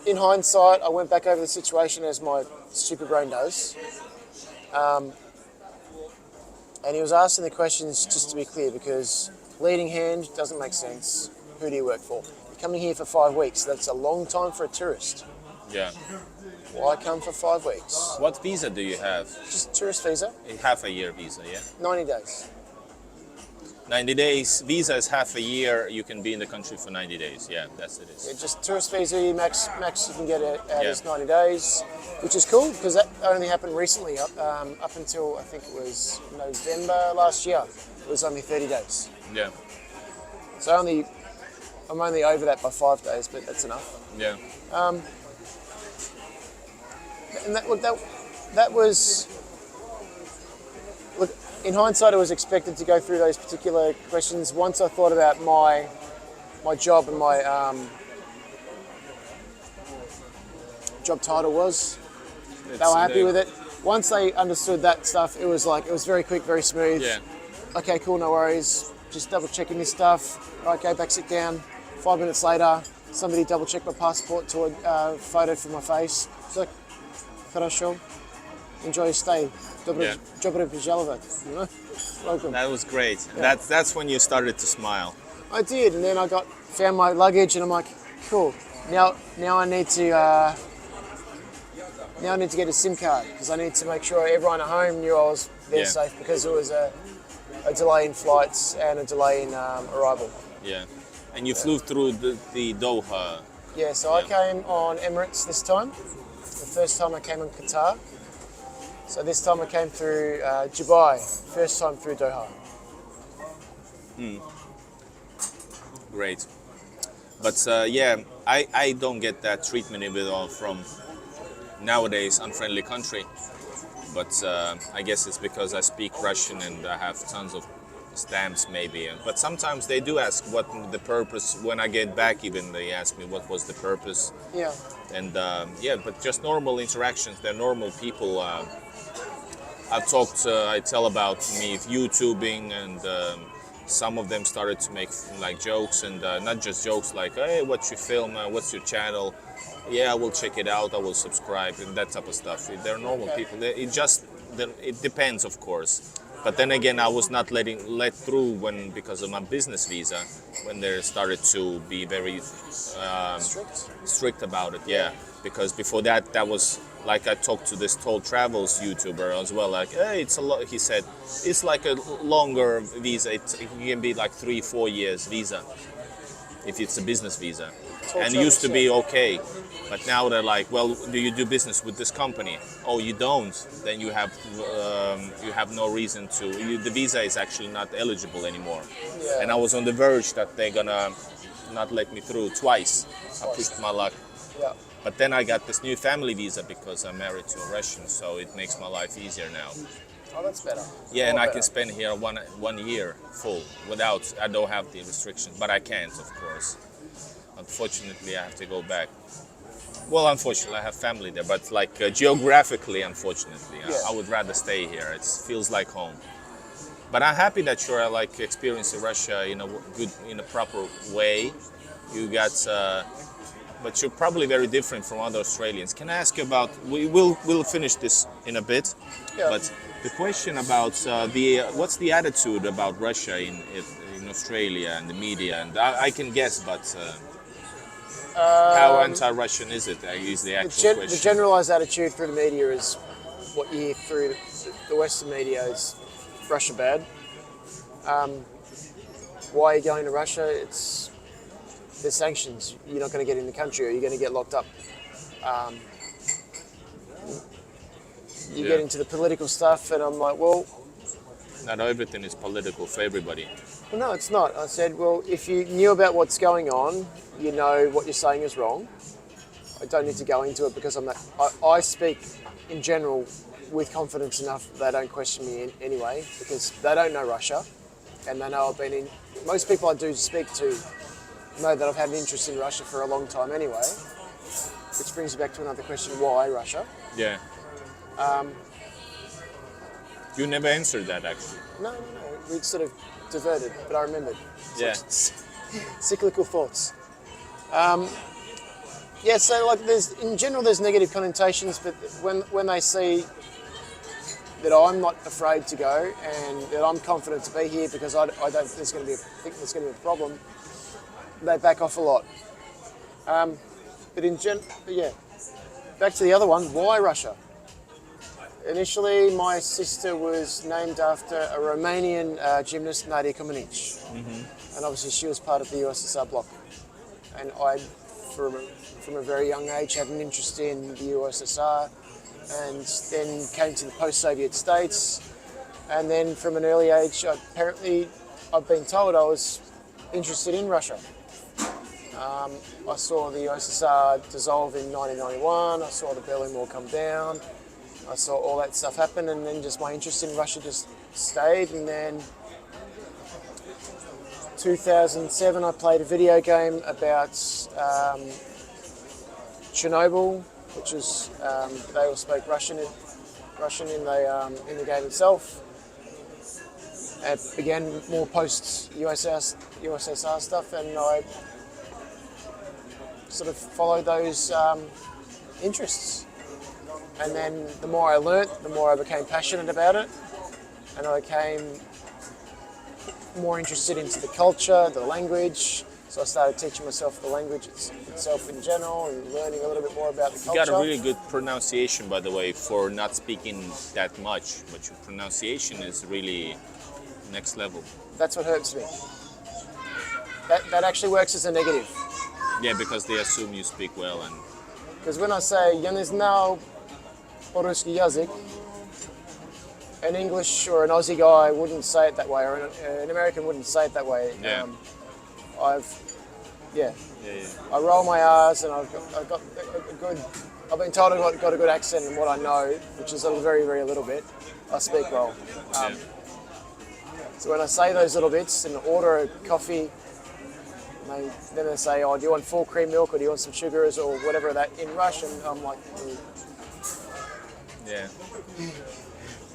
In hindsight, I went back over the situation as my stupid brain does. And he was asking the questions just to be clear because leading hand doesn't make sense. Who do you work for? You're coming here for 5 weeks. That's a long time for a tourist. Yeah. Why come for 5 weeks? What visa do you have? Just tourist visa. Half a year visa, yeah? 90 days. 90 days. Visa is half a year. You can be in the country for 90 days. Yeah, that's it. Yeah, just tourist visa, max you can get it is 90 days, which is cool because that only happened recently. Up until I think it was November last year, it was only 30 days. Yeah. So I'm only over that by 5 days, but that's enough. Yeah. And that was, look, in hindsight, I was expected to go through those particular questions. Once I thought about my job and my job title was, they were happy with it. Once they understood that stuff, it was very quick, very smooth. Yeah. Okay, cool, no worries. Just double checking this stuff. All right, go back, sit down. 5 minutes later, somebody double checked my passport to a photo for my face. It's like, хорошо. Enjoy your stay. Добрый пожаловать. You know? Welcome. That was great. Yeah. That's when you started to smile. I did, and then I found my luggage, and I'm like, cool. Now I need to get a SIM card because I need to make sure everyone at home knew I was there safe because there was a delay in flights and a delay in arrival. Yeah, and you flew through the Doha. Yeah, so I came on Emirates this time. The first time I came on Qatar. So this time I came through Dubai. First time through Doha. Great. But yeah, I don't get that treatment at all from nowadays unfriendly country. But I guess it's because I speak Russian and I have tons of stamps maybe. But sometimes they do ask what the purpose. When I get back, even they ask me what was the purpose. Yeah. And yeah, but just normal interactions. They're normal people. I've talked. I tell about me YouTubing, and some of them started to make like jokes, and not just jokes like, "Hey, what's your film? What's your channel?" Yeah, I will check it out. I will subscribe, and that type of stuff. They're normal people. It depends, of course. But then again, I was not let through because of my business visa, when they started to be very strict about it. Yeah, because before that was like I talked to this Toll Travels YouTuber as well. Like, hey, it's a lot. He said it's like a longer visa. It can be like 3-4 years visa if it's a business visa, and it used to be okay. But now they're like, well, do you do business with this company? Oh, you don't? Then you have no reason to. The visa is actually not eligible anymore. Yeah. And I was on the verge that they're gonna not let me through twice. I pushed my luck. Yeah. But then I got this new family visa because I'm married to a Russian, so it makes my life easier now. Oh, that's better. Yeah, and I better. can spend here one year full without. I don't have the restrictions, but I can't, of course. Unfortunately, I have to go back. Well, unfortunately, I have family there, but like geographically, unfortunately, Yeah. I would rather stay here. It feels like home. But I'm happy that you're like experiencing Russia in a proper way. You got, but you're probably very different from other Australians. Can I ask you about? We'll finish this in a bit. Yeah. But the question about what's the attitude about Russia in Australia and the media? And I can guess, but. How anti-Russian is it? Is the actual question. The generalised attitude through the media is what you hear through the Western media is Russia bad. Why are you going to Russia? There's sanctions. You're not going to get in the country, or you're going to get locked up. You get into the political stuff, and I'm like, well, not everything is political for everybody. well, no, it's not. I said, well, if you knew about what's going on, you know what you're saying is wrong. I don't need to go into it because I speak in general with confidence enough that they don't question me anyway, because they don't know Russia, and they know I've been in. Most people I do speak to know that I've had an interest in Russia for a long time anyway, which brings me back to another question: why Russia? Yeah. You never answered that actually. No. We sort of diverted, but I remembered. Yeah. Cyclical thoughts. Yeah, so like there's negative connotations, but when they see that I'm not afraid to go and that I'm confident to be here because I don't think there's going to be a problem, they back off a lot. But yeah, back to the other one. Why Russia? Initially, my sister was named after a Romanian gymnast, Nadia Comaneci, and obviously she was part of the USSR bloc. And I, from a very young age, had an interest in the USSR, and then came to the post-Soviet states. And then from an early age, I've been told I was interested in Russia. I saw the USSR dissolve in 1991. I saw the Berlin Wall come down. I saw all that stuff happen, and then just my interest in Russia just stayed. And then 2007, I played a video game about Chernobyl, which is they all spoke Russian in the game itself. It began more post USSR stuff, and I sort of followed those interests. And then the more I learnt, the more I became passionate about it, and I became more interested into the culture, the language. So I started teaching myself the language itself in general and learning a little bit more about the culture. You got a really good pronunciation, by the way, for not speaking that much, but your pronunciation is really next level. That's what hurts me. That actually works as a negative. Yeah, because they assume you speak well. And because when I say "Я не знал по-русски язык," an English or an Aussie guy wouldn't say it that way, or an American wouldn't say it that way. Yeah. I roll my R's, and I've got a good. I've been told I've got a good accent in what I know, which is a very, very little bit. I speak well. So when I say those little bits and order a coffee, then they say, "Oh, do you want full cream milk or do you want some sugars or whatever that in Russian?" I'm like, Yeah.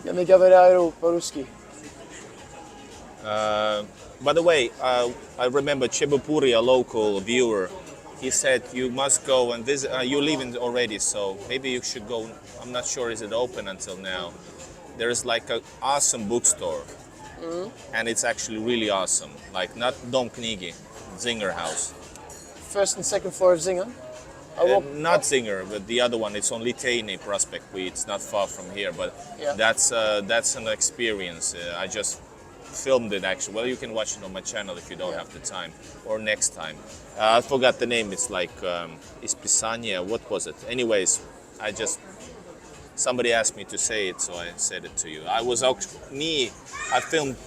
"Я не говорю по-русски." By the way, I remember Chebupuri, a local viewer, he said you must go and visit. You live in already, so maybe you should go. I'm not sure is it open until now. There is like an awesome bookstore, and it's actually really awesome. Like not Dom Knigi, Zinger House. First and second floor of Zinger. Not Zinger, but the other one. It's on Liteini Prospect. It's not far from here, but Yeah. that's an experience. I just filmed it actually. Well, you can watch it on my channel if you don't have the time, or next time. I forgot the name. It's like Ispisania. What was it? Anyways, somebody asked me to say it, so I said it to you. I filmed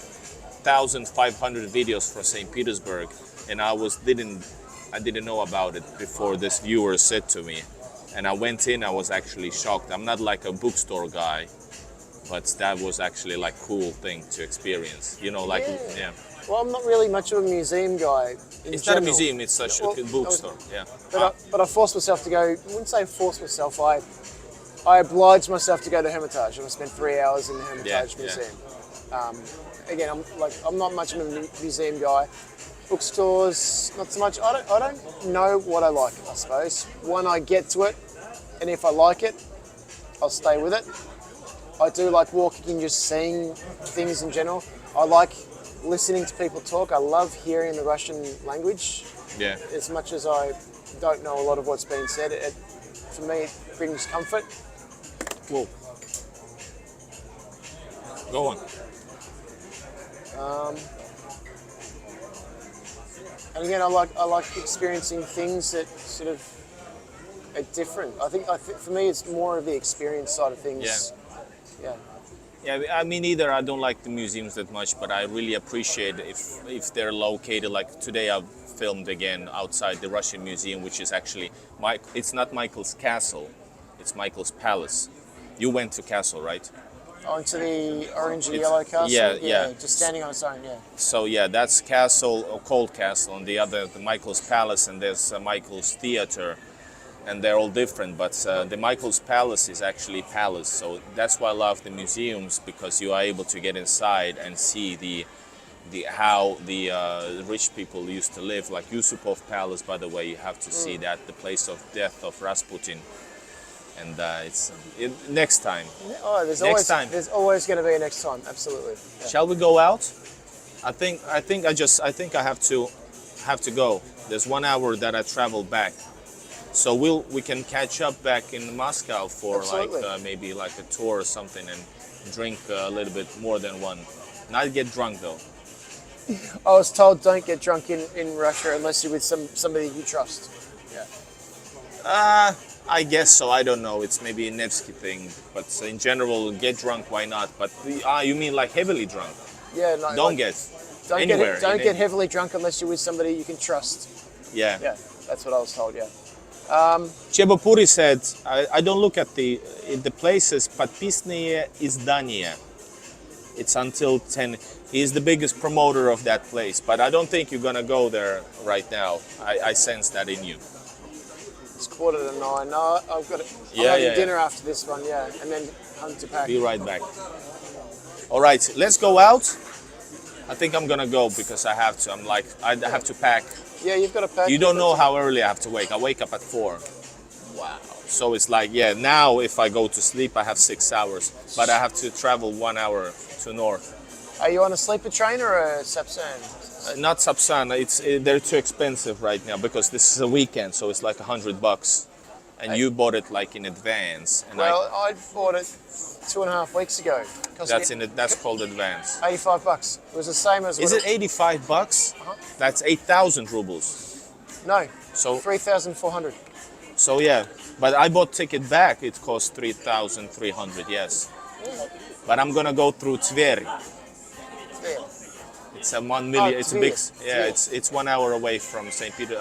1,500 videos for St. Petersburg, and I didn't know about it before this viewer said to me, and I went in. I was actually shocked. I'm not like a bookstore guy, but that was actually like cool thing to experience. You know, like yeah. Well, I'm not really much of a museum guy. It's not a museum. It's a bookstore. Yeah. But I forced myself to go. I wouldn't say force myself. I obliged myself to go to Hermitage, and I spent 3 hours in the Hermitage Museum. Again, I'm not much of a museum guy. Bookstores, not so much. I don't know what I like, I suppose. When I get to it, and if I like it, I'll stay with it. I do like walking and just seeing things in general. I like listening to people talk. I love hearing the Russian language. Yeah. As much as I don't know a lot of what's being said, for me it brings comfort. Whoa. Go on. And again, I like experiencing things that sort of are different. I think for me it's more of the experience side of things. Yeah. Yeah, I mean, either I don't like the museums that much, but I really appreciate if they're located. Like today, I've filmed again outside the Russian Museum, which is actually it's not Michael's castle, it's Michael's palace. You went to castle, right? Onto the orange and yellow castle. Yeah. Just standing on its own. Yeah. So yeah, that's castle or cold castle, and the other the Michael's palace, and there's Michael's theater. And they're all different, but the Michael's Palace is actually palace. So that's why I love the museums, because you are able to get inside and see how the rich people used to live. Like Yusupov Palace, by the way, you have to see that, the place of death of Rasputin. And next time. Oh, there's always going to be a next time. Absolutely. Yeah. Shall we go out? I think I have to go. There's 1 hour that I travel back. So we can catch up back in Moscow for maybe like a tour or something, and drink a little bit more than one. Not get drunk though. I was told don't get drunk in Russia unless you're with somebody you trust. Yeah. I guess so. I don't know. It's maybe a Nevsky thing, but in general, get drunk. Why not? But you mean like heavily drunk? Yeah. No. Don't get heavily drunk unless you're with somebody you can trust. Yeah. Yeah. That's what I was told. Yeah. Chebupuri said, I don't look at the places, подписные издания. It's until 10. He's the biggest promoter of that place, but I don't think you're gonna go there right now. I sense that in you. It's 8:45. No, I've got it. I'm having dinner after this one, and then home to pack. Be right back. All right, let's go out. I think I'm gonna go because I have to. I have to pack. Yeah, you've got to pack. You don't know how early I have to wake. I wake up at 4. Wow. So it's like, now if I go to sleep, I have 6 hours, but I have to travel 1 hour to north. Are you on a sleeper train or a Sapsan? Not Sapsan. They're too expensive right now because this is a weekend, so it's like $100. And you bought it like in advance. And I bought it 2.5 weeks ago. That's called advance. $85. It was the same as. Is it $85? Uh-huh. That's 8,000 rubles. No. So 3,400. So but I bought ticket back. It cost 3,300. Yes. But I'm gonna go through Tver. It's a 1 million. It's a big. Tver. Yeah, Tver. it's 1 hour away from St. Peter,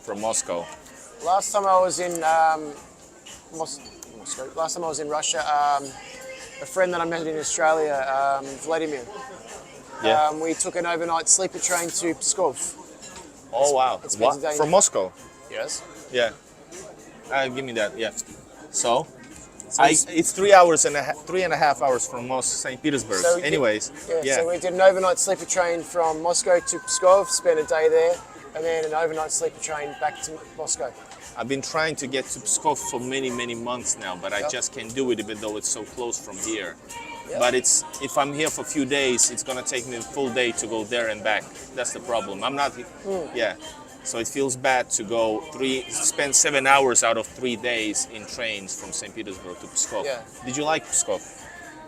from Moscow. Last time I was in Moscow. Last time I was in Russia, a friend that I met in Australia, Vladimir. Yeah. We took an overnight sleeper train to Pskov. Oh wow. it's What? Pennsylvania. From Moscow? Yes. Yeah. Give me that. Yeah. So. So It's 3.5 hours from St. Petersburg. So we did- Anyways, yeah. So we did an overnight sleeper train from Moscow to Pskov, spent a day there, and then an overnight sleeper train back to Moscow. I've been trying to get to Pskov for many months now, but I Yep. just can't do it even though it's so close from here. Yep. But if I'm here for a few days, it's gonna take me a full day to go there and back. That's the problem. I'm not, yeah. So it feels bad to spend 7 hours out of 3 days in trains from St. Petersburg to Pskov. Yeah. Did you like Pskov?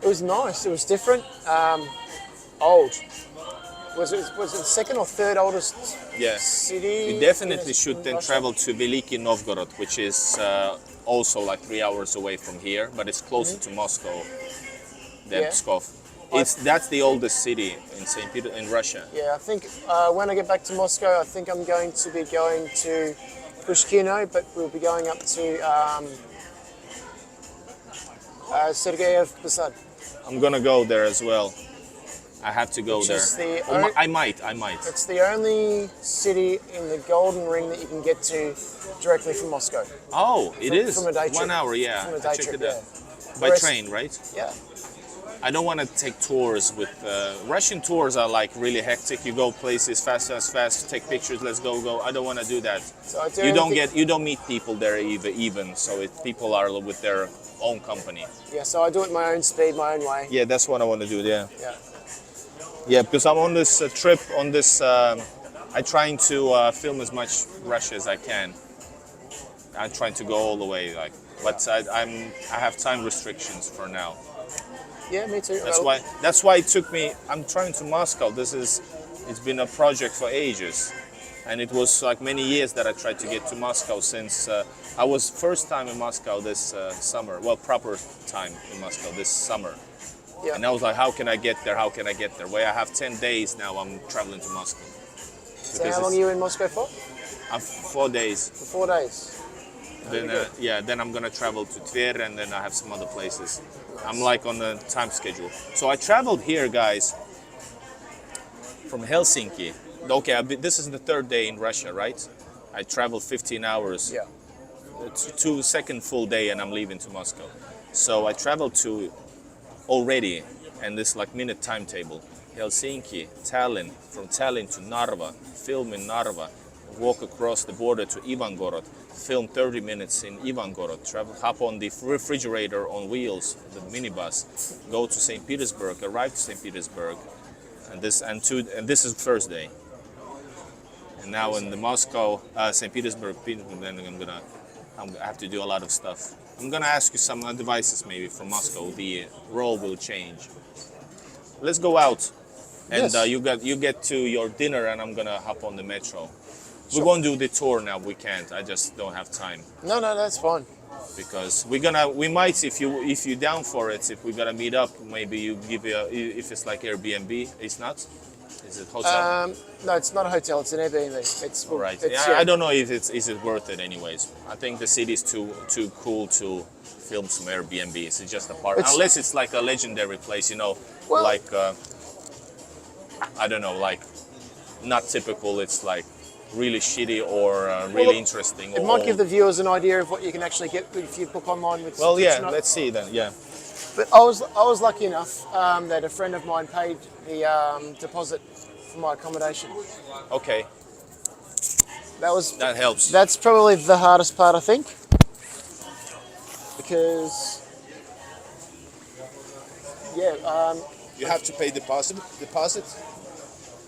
It was nice. It was different. Old. Was it the second or third oldest Yeah. city? You definitely in should then Russia? travel to Veliki Novgorod, which is also like 3 hours away from here, but it's closer to Moscow than Yeah. Pskov. That's the oldest city in St. Peter in Russia. Yeah, I think when I get back to Moscow, I think I'm going to be going to Pushkino, but we'll be going up to Sergeyev Posad. I'm gonna go there as well. I have to go Which there. is the Or I might. It's the only city in the Golden Ring that you can get to directly from Moscow. Oh, it is From a day trip. 1 hour. Yeah, From a I day checked trip, it out. yeah. By The rest- train, right? Yeah. I don't want to take tours with Russian tours are like really hectic. You go places fast, take pictures. Let's go. I don't want to do that. So I You don't meet people there even. So people are with their own company. Yeah, so I do it my own speed, my own way. Yeah, that's what I want to do. Yeah. Yeah. Yeah, because I'm on this trip. On this, I'm trying to film as much Russia as I can. I'm trying to go all the way, but I have time restrictions for now. Yeah, me too. That's why it took me. I'm trying to Moscow. It's been a project for ages, and it was like many years that I tried to get to Moscow since I was first time in Moscow this summer. Well, proper time in Moscow this summer. Yeah. And I was like, how can I get there? Well, I have 10 days now. I'm traveling to Moscow. So how long are you in Moscow for? I'm 4 days. For 4 days. Then then I'm gonna travel to Tver, and then I have some other places. I'm like on the time schedule. So I traveled here, guys, from Helsinki. Okay, this is the third day in Russia, right? I traveled 15 hours. Yeah. It's second full day, and I'm leaving to Moscow. So I traveled to already, and this like minute timetable. Helsinki, Tallinn, from Tallinn to Narva, film in Narva, walk across the border to Ivangorod, film 30 minutes in Ivangorod, hop on the refrigerator on wheels, the minibus, go to St. Petersburg, arrive to St. Petersburg, and this is Thursday. And now in the Moscow, St. Petersburg, then I have to do a lot of stuff. I'm gonna ask you some advices maybe from Moscow. The role will change. Let's go out, and Yes. you get to your dinner, and I'm gonna hop on the metro. We Sure. won't do the tour now. We can't. I just don't have time No, that's fine. because we might if you're down for it. If we're gonna meet up, maybe you give if it's like Airbnb. It's not. Is it hotel? No, it's not a hotel. It's an Airbnb. It's All right. It's, Yeah, I don't know if is it worth it anyways. I think the city's too cool to film some Airbnbs. It's just a part. Unless it's like a legendary place, Well- like I don't know, like not typical. It's like really shitty or really interesting. It might give the viewers an idea of what you can actually get if you book online with. Well, yeah. Tonight. Let's see then. Yeah. But I was lucky enough that a friend of mine paid the deposit for my accommodation. Okay. That helps. That's probably the hardest part, I think, because You have to pay deposit.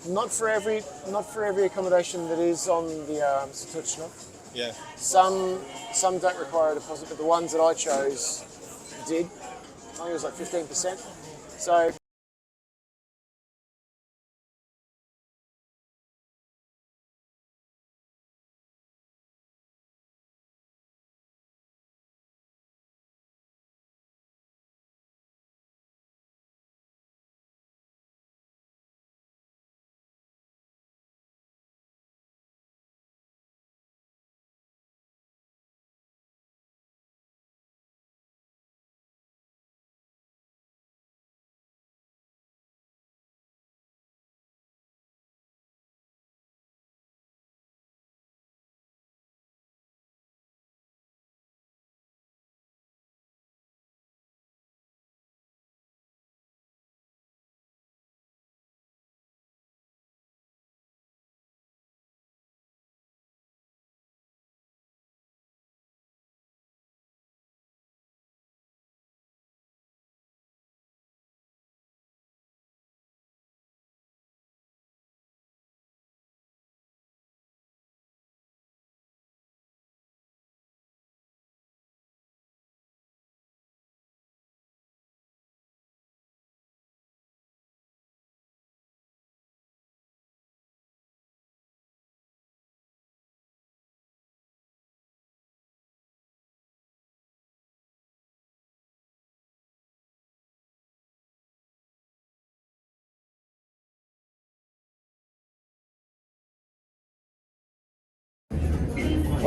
not for every accommodation that is on the Satuchno. Yeah. Some don't require a deposit, but the ones that I chose did. I think it was like 15%. So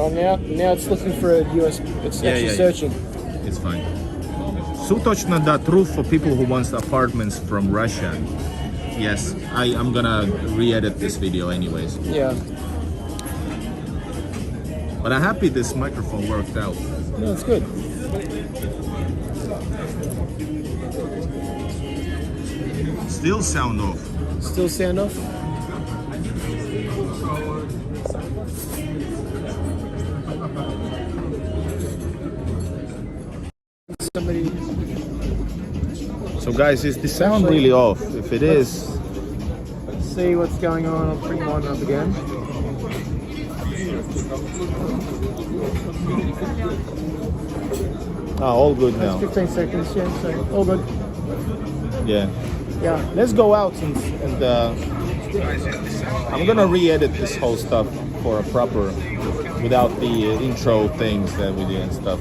Oh, now it's looking for a US. It's actually searching. It's fine. Sutochna that roof for people who wants apartments from Russia. Yes, I'm gonna re-edit this video anyways. Yeah. But I'm happy this microphone worked out. No, it's good. Still sound off. Still sound off. Somebody. So guys, is the sound really off? If it is, Let's see what's going on. I'll bring mine up again. all good now. 15 seconds, yeah, so all good. Yeah. Yeah. Let's go out and I'm gonna re-edit this whole stuff for a proper, without the intro things that we did and stuff.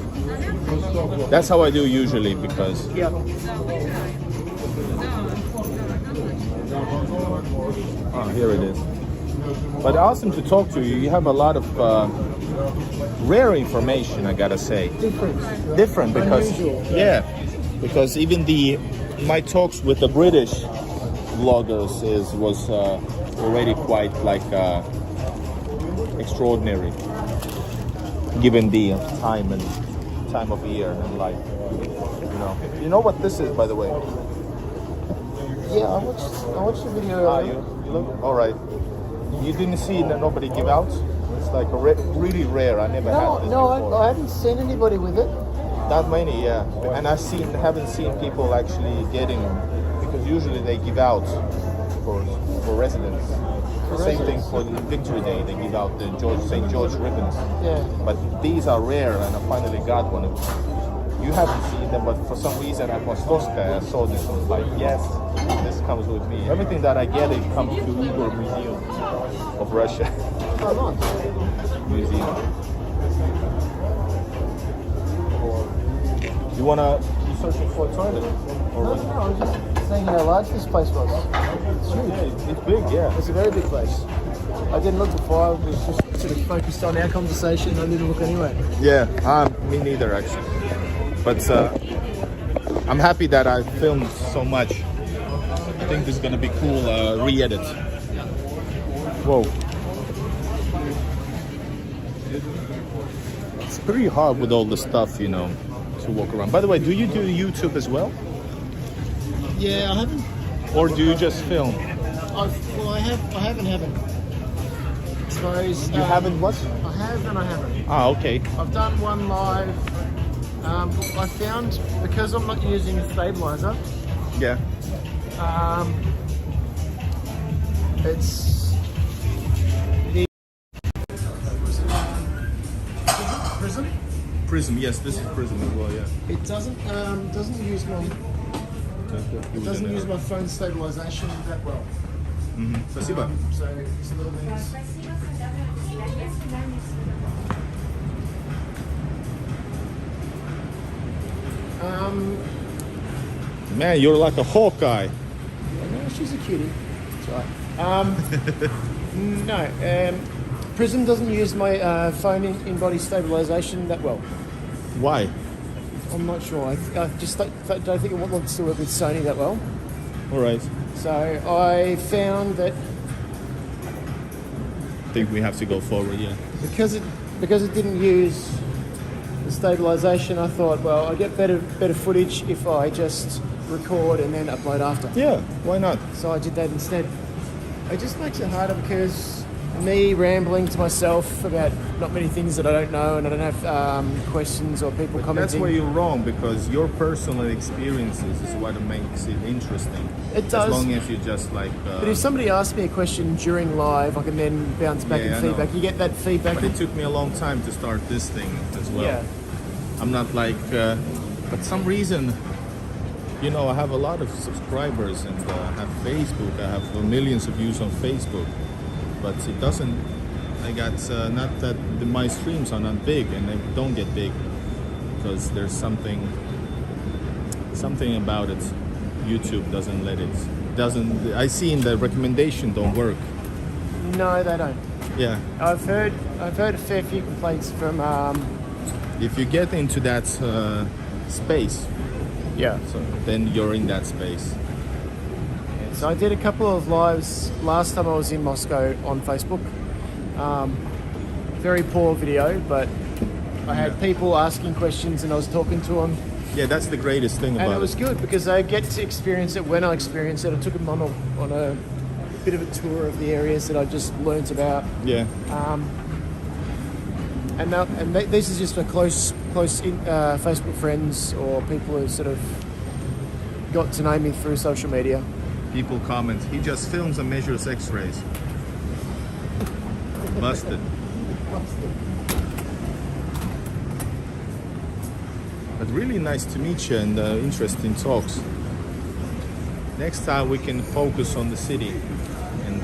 That's how I do usually because Yeah. here it is. But awesome to talk to you. You have a lot of rare information, I gotta say. Different because Unusual. yeah, because even my talks with the British vloggers was already quite like extraordinary, given the time of year and life. You know what this is, by the way. Yeah, I watched the video earlier. You look all right. You didn't see nobody give out. It's like really rare. I never had this before. I haven't seen anybody with it. Not many, yeah. And haven't seen people actually getting them because usually they give out for residents. Same thing for the Victory Day. They give out the St. George ribbons. Yeah. But these are rare, and I finally got one. You haven't seen them, but for some reason at Mostovskaya I saw this and was like, yes, this comes with me. Everything that I get, it comes to Igor Museum of Russia. Oh, nice. Museum. You searching for a toilet? Or No, I was just saying how large this place was. It's huge. yeah, it's big, yeah. It's a very big place. I didn't look before. I was just sort of focused on our conversation. I didn't look anyway. Yeah, me neither actually. But I'm happy that I filmed so much. I think this is gonna be cool re-edit. Whoa. It's pretty hard with all the stuff, to walk around. By the way, do you do YouTube as well? Yeah, I haven't. Or do you just film? I have and haven't. I suppose. You haven't what? I have and I haven't. Ah, okay. I've done one live. I found because I'm not using a stabilizer. Yeah. It's the Prism. Prism, yes, this is Prism as well, yeah. It doesn't use my phone stabilization that well. Спасибо. So it's a little bit. Man, you're like a Hawkeye. No, she's a cutie. That's right. No, Prism doesn't use my phone in-body stabilization that well. Why? I'm not sure. I just don't think it wants to work with Sony that well. All right. So I found that I think we have to go forward, yeah. because it didn't use the stabilization, I thought, well, I get better footage if I just record and then upload after. Yeah, why not? So I did that instead. It just makes it harder because me rambling to myself about not many things that I don't know and I don't have questions or people commenting. That's where you're wrong, because your personal experiences is what makes it interesting. It does. As long as you just like... But if somebody asks me a question during live, I can then bounce back Yeah, and I feedback. know. You get that feedback. But it took me a long time to start this thing as well. Yeah. I'm not like... but some reason, I have a lot of subscribers and I have Facebook. I have millions of views on Facebook. But it doesn't... I got... not that my streams are not big and they don't get big. Because there's something about it. YouTube doesn't let it... I see in the recommendation don't work. No, they don't. Yeah. I've heard a fair few complaints from If you get into that space, yeah. so then you're in that space. So I did a couple of lives last time I was in Moscow on Facebook. Very poor video, but I had people asking questions and I was talking to them. Yeah, that's the greatest thing about And it was good because I get to experience it when I experience it. I took them on a bit of a tour of the areas that I just learnt about. Yeah. This is just for close Facebook friends or people who sort of got to know me through social media. People comment, he just films and measures x-rays. Busted. But really nice to meet you and interesting talks. Next time we can focus on the city and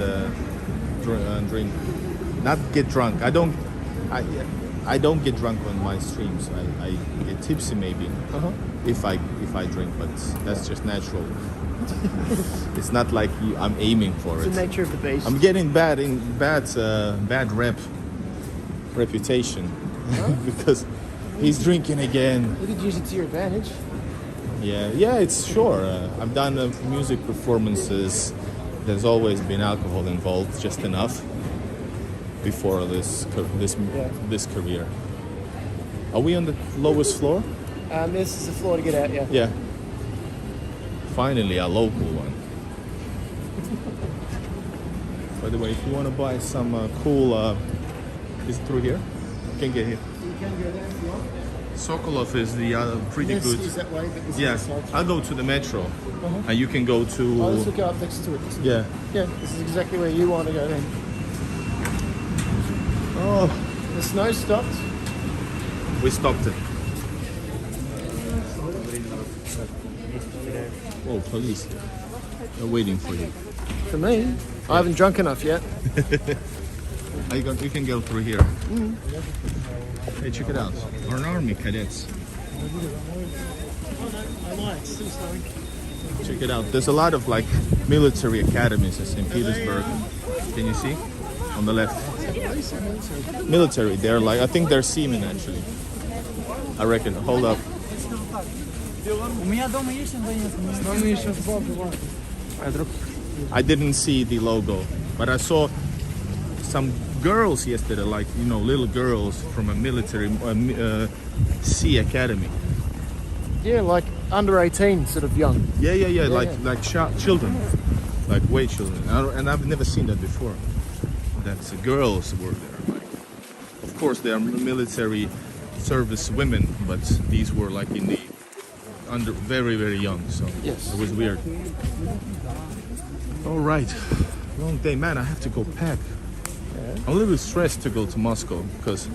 drink. Not get drunk. I don't get drunk on my streams. I get tipsy maybe if I drink, but that's just natural. It's not like I'm aiming for it. It's the nature of the beast. I'm getting bad reputation because he's drinking again. You could use it to your advantage. Yeah, it's sure. I've done music performances. There's always been alcohol involved, just enough before this career. Are we on the lowest floor? This is the floor to get out, yeah. Yeah. Finally, a local one. By the way, if you want to buy some cool, is it through here? You can get here. You can go there if you want. Sokolov is the pretty good. Is that way, but this Yeah, is the side. I'll go to the metro, and you can go to. I'll just look up next to it. Yeah. Yeah, this is exactly where you want to go then. Oh, The snow stopped. we stopped it. Oh, police! They're waiting for you. For me, I haven't drunk enough yet. You can go through here. Hey, check it out. Our army cadets. Check it out. There's a lot of like military academies in St. Petersburg. Can you see? On the left. Military. They're like, I think they're seamen actually. I reckon. Hold up. I didn't see the logo, but I saw some girls yesterday, like, you know, little girls from a military sea academy. Yeah, like under 18, sort of young. Yeah. Like children, like way children. And I've never seen that before. That's girls were there. Like, of course, they are military service women, but these were like in the under very, very young. So Yes. it was weird. All right, long day, man. I have to go pack. I'm a little bit stressed to go to Moscow because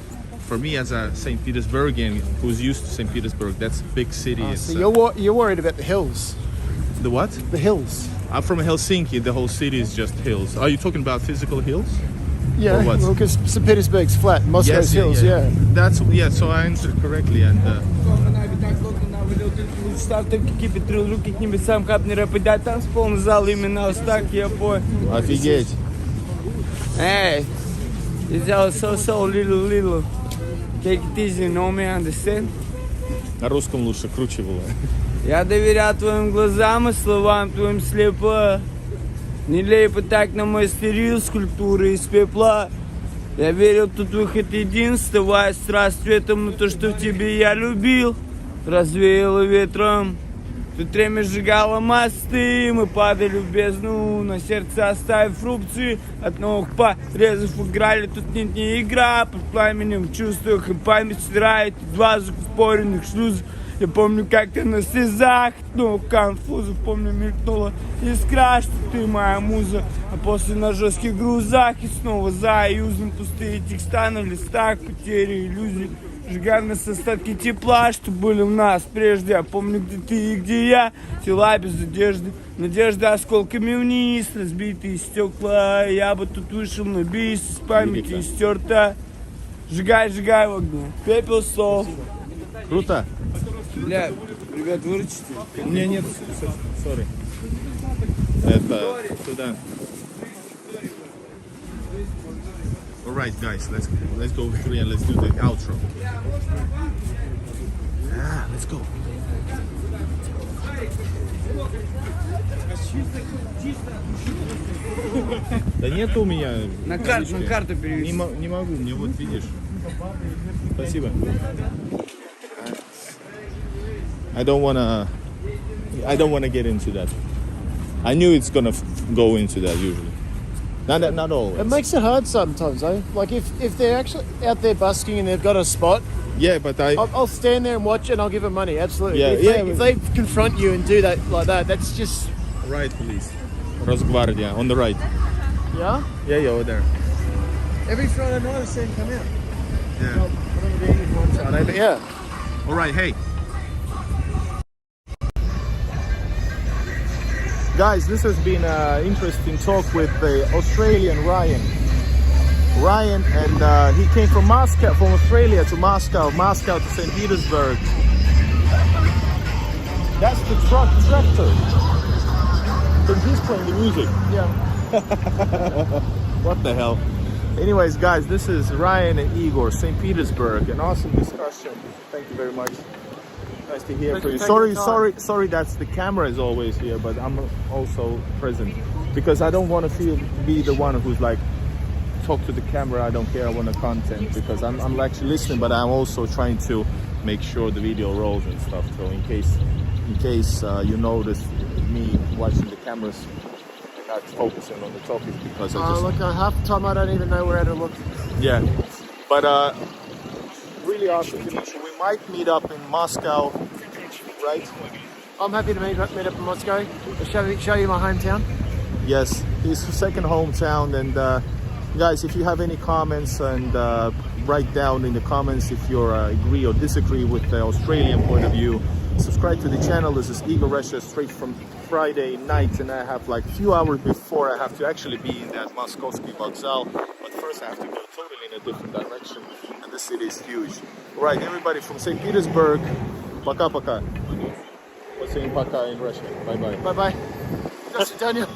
for me as a St. Petersburgian who's used to St. Petersburg, that's a big city. So you're worried about the hills. The what? The hills. I'm from Helsinki. The whole city is just hills. Are you talking about physical hills? Yeah, Or what? well, because St. Petersburg's flat, Moscow's hills, yeah. That's so I answered correctly and Став так кипятил руки к небесам, капни рэпа, там полный зал именно так, я понял. офигеть. Hey, it's all so little. Take it easy, no me understand? На русском лучше, круче было. Я доверял твоим глазам и словам твоим слепо. Нелепо так на мастерил скульптуры из пепла. Я верил, тут выход един, вставая страсть цветом, но то, что в тебе я любил, развеяло ветром. Тут время сжигало мосты, мы падали в бездну, на сердце оставив рубцы, от ног порезав играли, тут нет не игра, под пламенем в чувствах и память стирает из вазок споренных шлюзов. Я помню, как ты на слезах, но конфузов, помню, мелькнула искра, что ты моя муза. А после на жестких грузах и снова за юзом пустые текста на листах, потери иллюзий. Сжигая нас остатки тепла, что были у нас прежде. Я помню, где ты и где я, тела без одежды, надежда осколками вниз, разбитые стекла. Я бы тут вышел на бис, с памяти стерта. Сжигай в огне, пепел слов. Круто. Бля, ребят, выручите? У меня нет, сори. Это туда. All right, guys, let's go through and let's do the outro. Let's go. Да нет у меня. На карту перевести. Не могу, мне вот видишь. Спасибо. I don't wanna get into that. I knew it's gonna go into that usually. Not always. It makes it hard sometimes, though. Like if they're actually out there busking and they've got a spot, Yeah, but I'll stand there and watch and I'll give them money. Absolutely. Yeah, If they confront you and do that like that, that's just Right, police. Rosgvardia on the right. yeah. Yeah, over there. Every Friday night, I see them come out. Yeah. I remember being in one Friday, but yeah. All right, hey. Guys, this has been an interesting talk with the Australian Ryan. Ryan, and he came from Moscow, from Australia to Moscow, Moscow to St. Petersburg. That's the tractor. And he's playing the music. Yeah. What the hell? Anyways, guys, this is Ryan and Igor, St. Petersburg. An awesome discussion. Thank you very much. Nice to hear from you. Sorry, that's the camera is always here, but I'm also present because I don't want to be the one who's like talk to the camera. I don't care. I want the content because I'm actually listening, but I'm also trying to make sure the video rolls and stuff. So in case you notice me watching the cameras and not focusing on the topic because I just Look, half the time I don't even know where to look. yeah. But really awesome to meet you. We might meet up in Moscow, right? I'm happy to meet up in Moscow. I'll show you my hometown. Yes, his second hometown. And guys, if you have any comments, and write down in the comments if you agree or disagree with the Australian point of view. Subscribe to the channel. This is Igor Resha straight from Friday night, and I have like a few hours before I have to actually be in that Moskovsky Vokzal. But first I have to go totally in a different direction, and the city is huge. All right, everybody from St. Petersburg, пока-пока. What's saying пока in Russian? Bye-bye. Bye bye. До свидания.